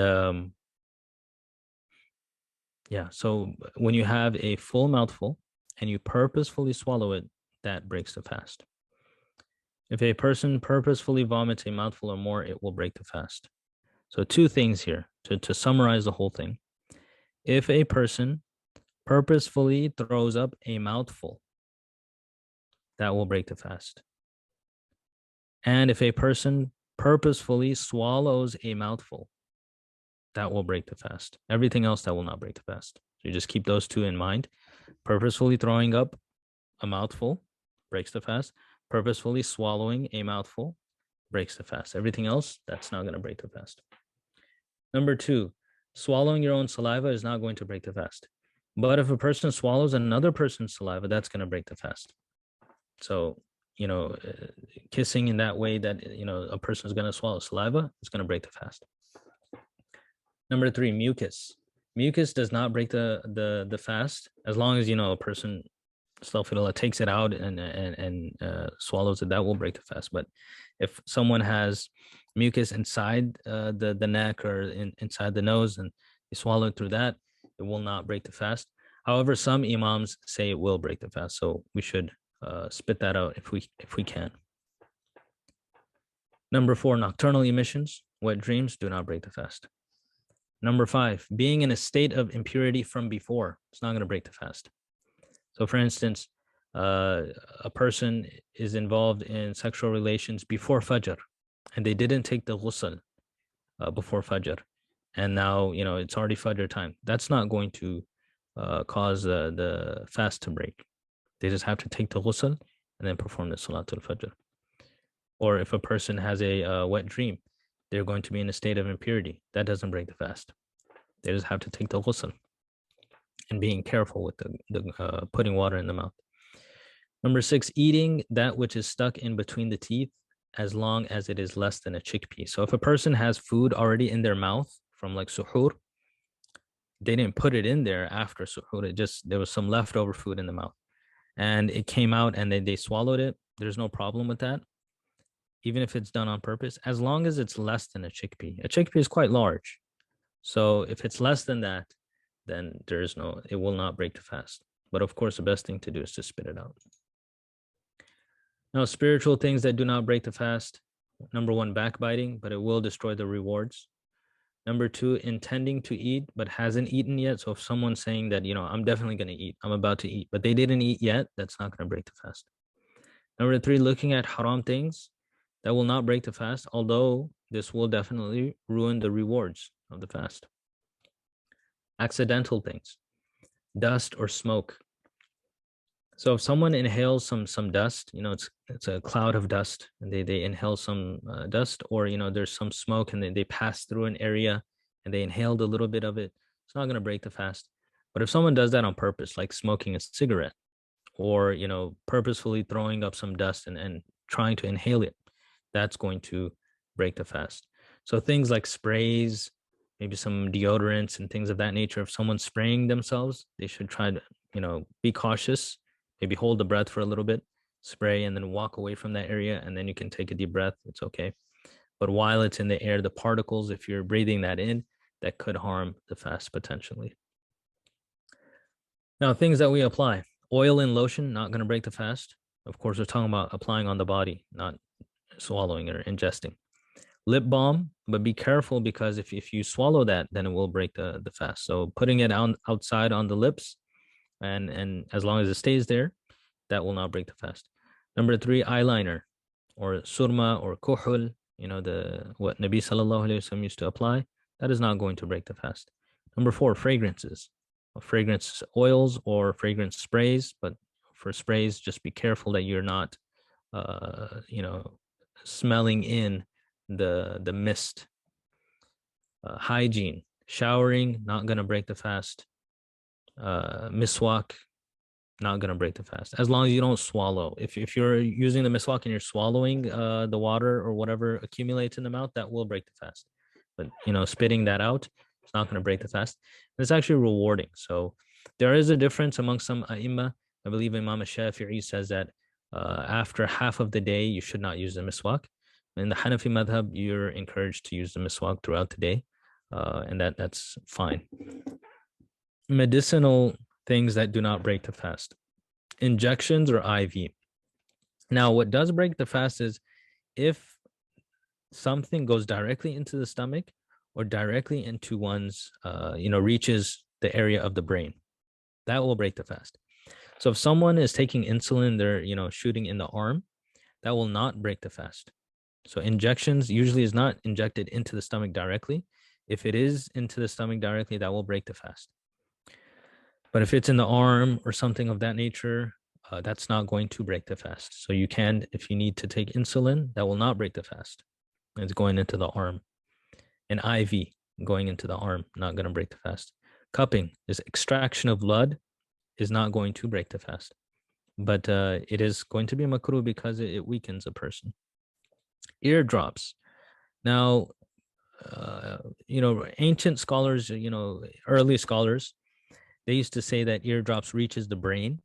so when you have a full mouthful and you purposefully swallow it, that breaks the fast. If a person purposefully vomits a mouthful or more, it will break the fast. So two things here to summarize the whole thing. If a person purposefully throws up a mouthful, that will break the fast. And if a person purposefully swallows a mouthful, that will break the fast. Everything else, that will not break the fast. So you just keep those two in mind. Purposefully throwing up a mouthful breaks the fast. Purposefully swallowing a mouthful breaks the fast. Everything else, that's not going to break the fast. Number two, swallowing your own saliva is not going to break the fast. But if a person swallows another person's saliva, that's going to break the fast. So, kissing in that way that, a person is going to swallow saliva, it's going to break the fast. Number three, mucus. Mucus does not break the fast as long as, a person takes it out and swallows it. That will break the fast. But if someone has mucus inside the neck or inside the nose and you swallow it through that, it will not break the fast. However, some imams say it will break the fast, so we should spit that out if we can. Number four, nocturnal emissions, wet dreams, do not break the fast. Number five, being in a state of impurity from before, it's not going to break the fast. So for instance, a person is involved in sexual relations before Fajr and they didn't take the ghusl before Fajr. And now, it's already Fajr time. That's not going to cause the fast to break. They just have to take the ghusl and then perform the Salatul Fajr. Or if a person has a wet dream, they're going to be in a state of impurity. That doesn't break the fast. They just have to take the ghusl and being careful with the putting water in the mouth. Number six, eating that which is stuck in between the teeth as long as it is less than a chickpea. So if a person has food already in their mouth from like suhoor, they didn't put it in there after suhoor. There was some leftover food in the mouth and it came out and they swallowed it. There's no problem with that, even if it's done on purpose, as long as it's less than a chickpea. A chickpea is quite large. So if it's less than that, then it will not break the fast. But of course, the best thing to do is to spit it out. Now, spiritual things that do not break the fast. Number one, backbiting, but it will destroy the rewards. Number two, intending to eat, but hasn't eaten yet. So if someone's saying that, I'm definitely going to eat, I'm about to eat, but they didn't eat yet, that's not going to break the fast. Number three, looking at haram things, that will not break the fast, although this will definitely ruin the rewards of the fast. Accidental things, dust or smoke. So if someone inhales some dust, it's a cloud of dust, and they inhale some dust, or there's some smoke, and they pass through an area and they inhaled a little bit of it, it's not going to break the fast. But if someone does that on purpose, like smoking a cigarette, or purposefully throwing up some dust and trying to inhale it, that's going to break the fast. So things like sprays, maybe some deodorants and things of that nature, if someone's spraying themselves, they should try to be cautious. Maybe hold the breath for a little bit, spray, and then walk away from that area, and then you can take a deep breath. It's okay. But while it's in the air, the particles, if you're breathing that in, that could harm the fast potentially. Now, things that we apply. Oil and lotion, not going to break the fast. Of course, we're talking about applying on the body, not swallowing or ingesting. Lip balm, but be careful, because if you swallow that, then it will break the fast. So putting it outside on the lips, and as long as it stays there, that will not break the fast. Number three, eyeliner or surma or kuhul, what Nabi sallallahu alaihi wasallam used to apply, that is not going to break the fast. Number four, fragrances, fragrance oils or fragrance sprays. But for sprays, just be careful that you're not, smelling in the mist. Hygiene, showering, not going to break the fast. Miswak, not going to break the fast, as long as you don't swallow. If you're using the miswak and you're swallowing the water or whatever accumulates in the mouth, that will break the fast. But spitting that out, it's not going to break the fast. And it's actually rewarding. So there is a difference among some ai I believe Imam Shafi'i says that after half of the day you should not use the miswak. In the Hanafi madhab, you're encouraged to use the miswak throughout the day, and that's fine. Medicinal things that do not break the fast. Injections or IV. Now, what does break the fast is if something goes directly into the stomach or directly into one's, reaches the area of the brain, that will break the fast. So if someone is taking insulin, they're, shooting in the arm, that will not break the fast. So injections usually is not injected into the stomach directly. If it is into the stomach directly, that will break the fast. But if it's in the arm or something of that nature, that's not going to break the fast. So you can, if you need to take insulin, that will not break the fast. It's going into the arm. An IV going into the arm, not going to break the fast. Cupping is extraction of blood, is not going to break the fast. But it is going to be makruh because it weakens a person. Eardrops. Now, ancient scholars, early scholars, they used to say that eardrops reaches the brain,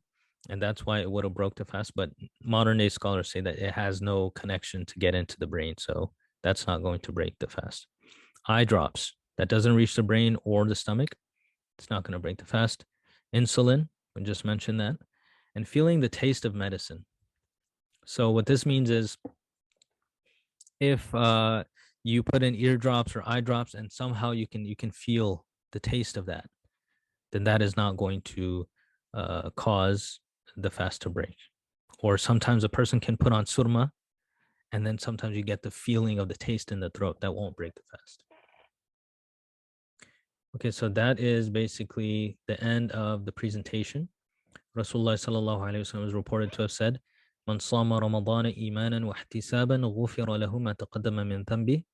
and that's why it would have broke the fast. But modern day scholars say that it has no connection to get into the brain, so that's not going to break the fast. Eye drops, that doesn't reach the brain or the stomach, it's not going to break the fast. Insulin, we just mentioned that. And feeling the taste of medicine. So what this means is if you put in eardrops or eye drops and somehow you can feel the taste of that, then that is not going to cause the fast to break. Or sometimes a person can put on surma, and then sometimes you get the feeling of the taste in the throat, that won't break the fast. Okay, so that is basically the end of the presentation. Rasulullah sallallahu alaihi wasallam is reported to have said, "Man sama Ramadan imanan wa ihtisaban ghufira lahu ma taqaddama min dhanbi."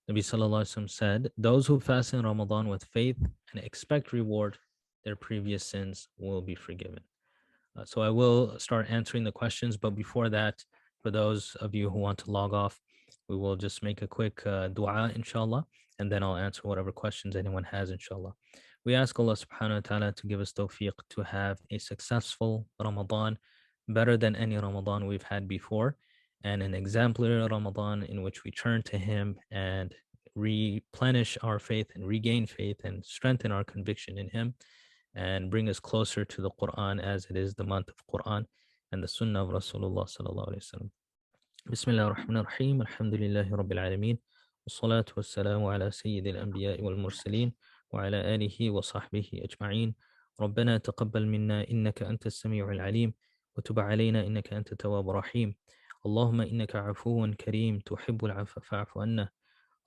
Nabi sallallahu alaihi wasallam said, "Those who fast in Ramadan with faith and expect reward, their previous sins will be forgiven." So I will start answering the questions, but before that, For those of you who want to log off, we will just make a quick dua, inshallah, and then I'll answer whatever questions anyone has, inshallah. We ask Allah subhanahu wa ta'ala to give us tawfiq to have a successful Ramadan, better than any Ramadan we've had before, and an exemplary Ramadan in which we turn to Him and replenish our faith and regain faith and strengthen our conviction in Him and bring us closer to the Quran, as it is the month of Quran and the Sunnah of Rasulullah sallallahu alaihi wasallam. Bismillah ar-Rahman ar-Rahim. Alhamdulillahi Rabbil Alameen. Wassalatu wassalamu ala Sayyidil Anbiya wal Mursaleen wa ala alihi wa sahbihi ajma'een. ربنا تقبل منا إنك أنت السميع العليم وتب علينا إنك أنت التواب الرحيم اللهم إنك عفو كريم تحب العفو فاعف عنا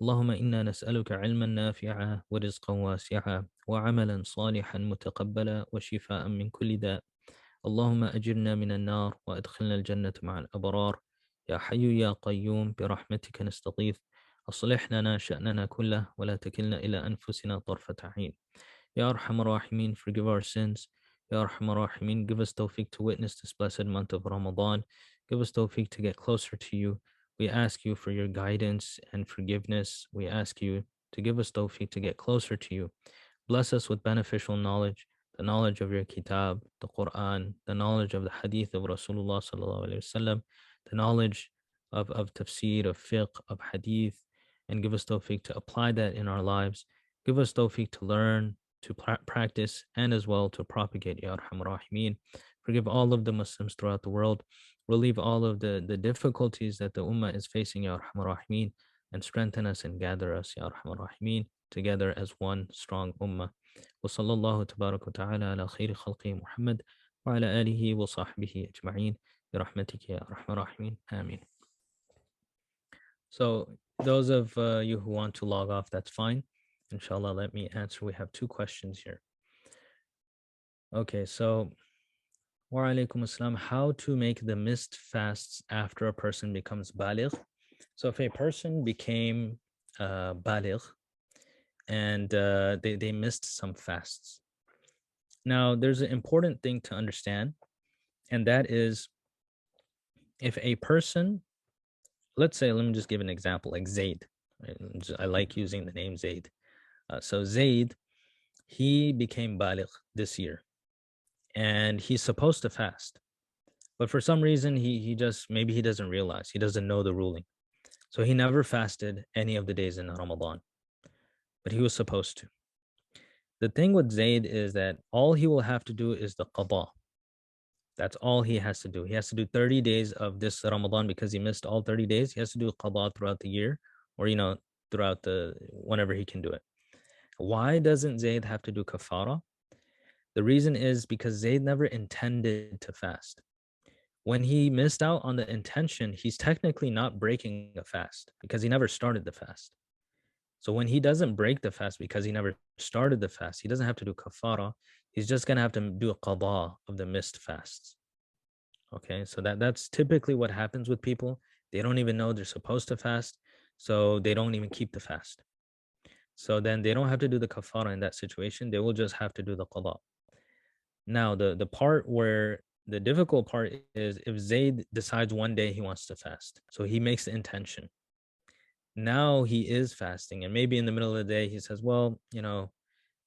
اللهم إنا نسألك علما نافعا ورزقا واسعا وعملا صالحا متقبلا وشفاء من كل داء اللهم أجرنا من النار وأدخلنا الجنة مع الأبرار يا حي يا قيوم برحمتك نستغيث أصلح لنا شأننا كله ولا تكلنا إلى أنفسنا طرفة عين Ya Arhamar Rahimin, forgive our sins. Ya Arhamar Rahimin, give us tawfiq to witness this blessed month of Ramadan. Give us tawfiq to get closer to you. We ask you for your guidance and forgiveness. We ask you to give us tawfiq to get closer to you. Bless us with beneficial knowledge, the knowledge of your kitab, the Quran, the knowledge of the hadith of Rasulullah sallallahu alaihi wasallam, the knowledge of tafsir, of fiqh, of hadith, and give us tawfiq to apply that in our lives. Give us tawfiq to learn, to practice, and as well to propagate, Ya Arhamar Rahimeen. Forgive all of the Muslims throughout the world. Relieve all of the difficulties that the Ummah is facing, Ya Arhamar Rahimeen, and strengthen us and gather us, Ya Arhamar Rahimeen, together as one strong Ummah. وصلى الله تبارك وتعالى على خير خلقه محمد وعلى آله وصحبه أجمعين برحمتك يا أرحم الراحمين آمين. So those of you who want to log off, that's fine. Inshallah, let me answer. We have two questions here. Okay, so wa alaikum assalam, how to make the missed fasts after a person becomes baligh. So if a person became baligh and they missed some fasts. Now, there's an important thing to understand, and that is if a person, let's say, let me just give an example, like Zaid. Right? I like using the name Zaid. So Zaid, he became baligh this year, and he's supposed to fast. But for some reason, he just, maybe he doesn't realize, he doesn't know the ruling. So he never fasted any of the days in Ramadan, but he was supposed to. The thing with Zaid is that all he will have to do is the qada. That's all he has to do. He has to do 30 days of this Ramadan because he missed all 30 days. He has to do qada throughout the year, or, throughout whenever he can do it. Why doesn't Zaid have to do kafara? The reason is because Zaid never intended to fast. When he missed out on the intention, he's technically not breaking a fast because he never started the fast. So when he doesn't break the fast because he never started the fast, he doesn't have to do kafara. He's just going to have to do a qada of the missed fasts. Okay, so that's typically what happens with people. They don't even know they're supposed to fast, so they don't even keep the fast. So then they don't have to do the kafara in that situation. They will just have to do the qada. Now, the part where the difficult part is if Zaid decides one day he wants to fast. So he makes the intention. Now he is fasting, and maybe in the middle of the day he says, well,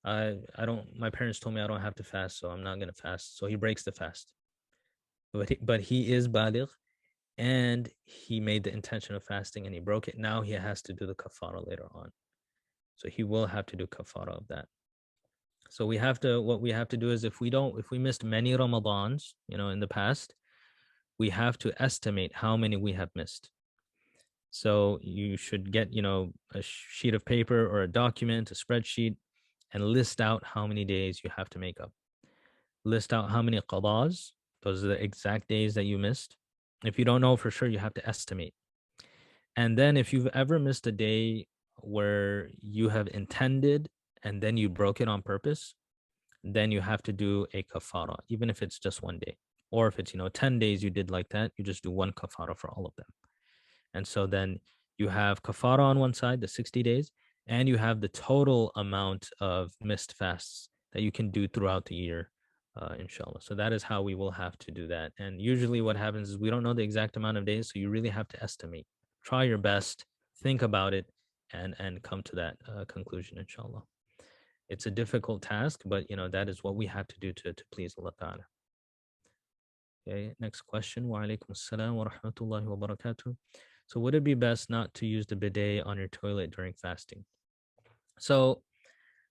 I don't, my parents told me I don't have to fast, so I'm not going to fast. So he breaks the fast. But he is baligh, and he made the intention of fasting and he broke it. Now he has to do the kafara later on. So he will have to do kafara of that. So what we have to do is if we missed many Ramadans, in the past, we have to estimate how many we have missed. So you should get, a sheet of paper or a document, a spreadsheet, and list out how many days you have to make up. List out how many qadas, those are the exact days that you missed. If you don't know for sure, you have to estimate. And then if you've ever missed a day where you have intended and then you broke it on purpose, then you have to do a kafara, even if it's just one day. Or if it's, 10 days you did like that, you just do one kafara for all of them. And so then you have kafara on one side, the 60 days, and you have the total amount of missed fasts that you can do throughout the year inshallah. So that is how we will have to do that. And usually what happens is we don't know the exact amount of days, so you really have to estimate. Try your best, think about it, and come to that conclusion, inshallah. It's a difficult task, but that is what we have to do to please Allah Ta'ala. Okay, next question. Wa alaikum assalam wa rahmatullahi wa barakatuh. So would it be best not to use the bidet on your toilet during fasting? So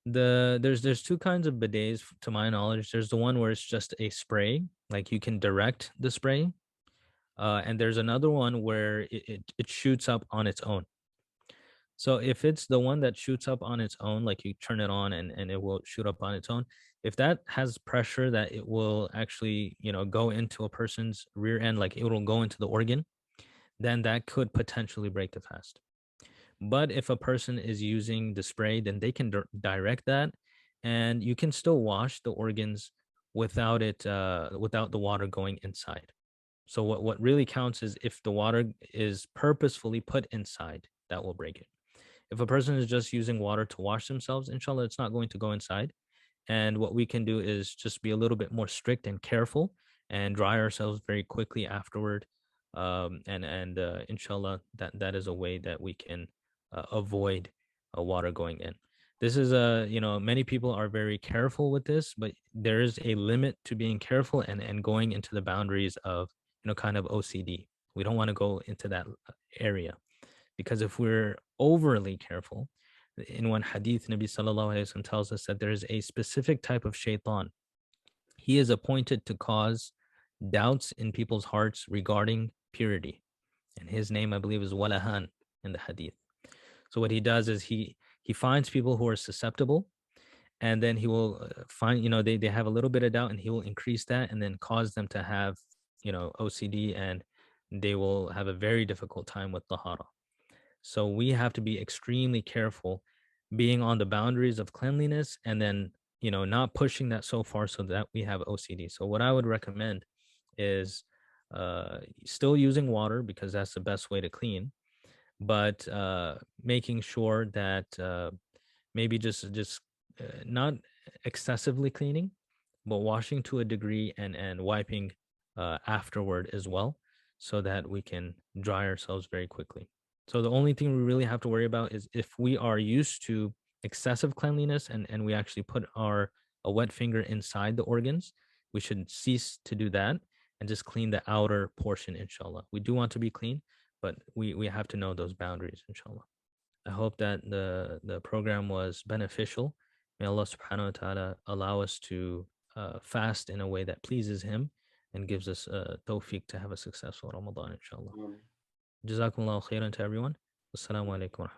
there's two kinds of bidets to my knowledge. There's the one where it's just a spray, like you can direct the spray. And there's another one where it shoots up on its own. So if it's the one that shoots up on its own, like you turn it on and it will shoot up on its own, if that has pressure that it will actually, go into a person's rear end, like it will go into the organ, then that could potentially break the fast. But if a person is using the spray, then they can direct that, and you can still wash the organs without without the water going inside. So what really counts is if the water is purposefully put inside, that will break it. If a person is just using water to wash themselves, inshallah, it's not going to go inside. And what we can do is just be a little bit more strict and careful and dry ourselves very quickly afterward. And inshallah, that is a way that we can avoid water going in. This is many people are very careful with this, but there is a limit to being careful and going into the boundaries of kind of OCD. We don't want to go into that area, because if we're overly careful, in one hadith, Nabi sallallahu alaihi wasallam tells us that there is a specific type of shaitan. He is appointed to cause doubts in people's hearts regarding purity, and his name, I believe, is Walahan in the hadith. So what he does is he finds people who are susceptible, and then he will find, they have a little bit of doubt, and he will increase that and then cause them to have, OCD, and they will have a very difficult time with tahara. So we have to be extremely careful being on the boundaries of cleanliness, and then, not pushing that so far so that we have OCD. So what I would recommend is still using water, because that's the best way to clean, but making sure that maybe just not excessively cleaning, but washing to a degree, and wiping afterward as well, so that we can dry ourselves very quickly. So the only thing we really have to worry about is if we are used to excessive cleanliness, and we actually put a wet finger inside the organs, we should cease to do that and just clean the outer portion, inshallah. We do want to be clean, but we have to know those boundaries, inshallah. I hope that the program was beneficial. May Allah subhanahu wa ta'ala allow us to fast in a way that pleases him and gives us tawfiq to have a successful Ramadan, inshallah. Jazakumullahu khairan to everyone. Assalamu alaikum.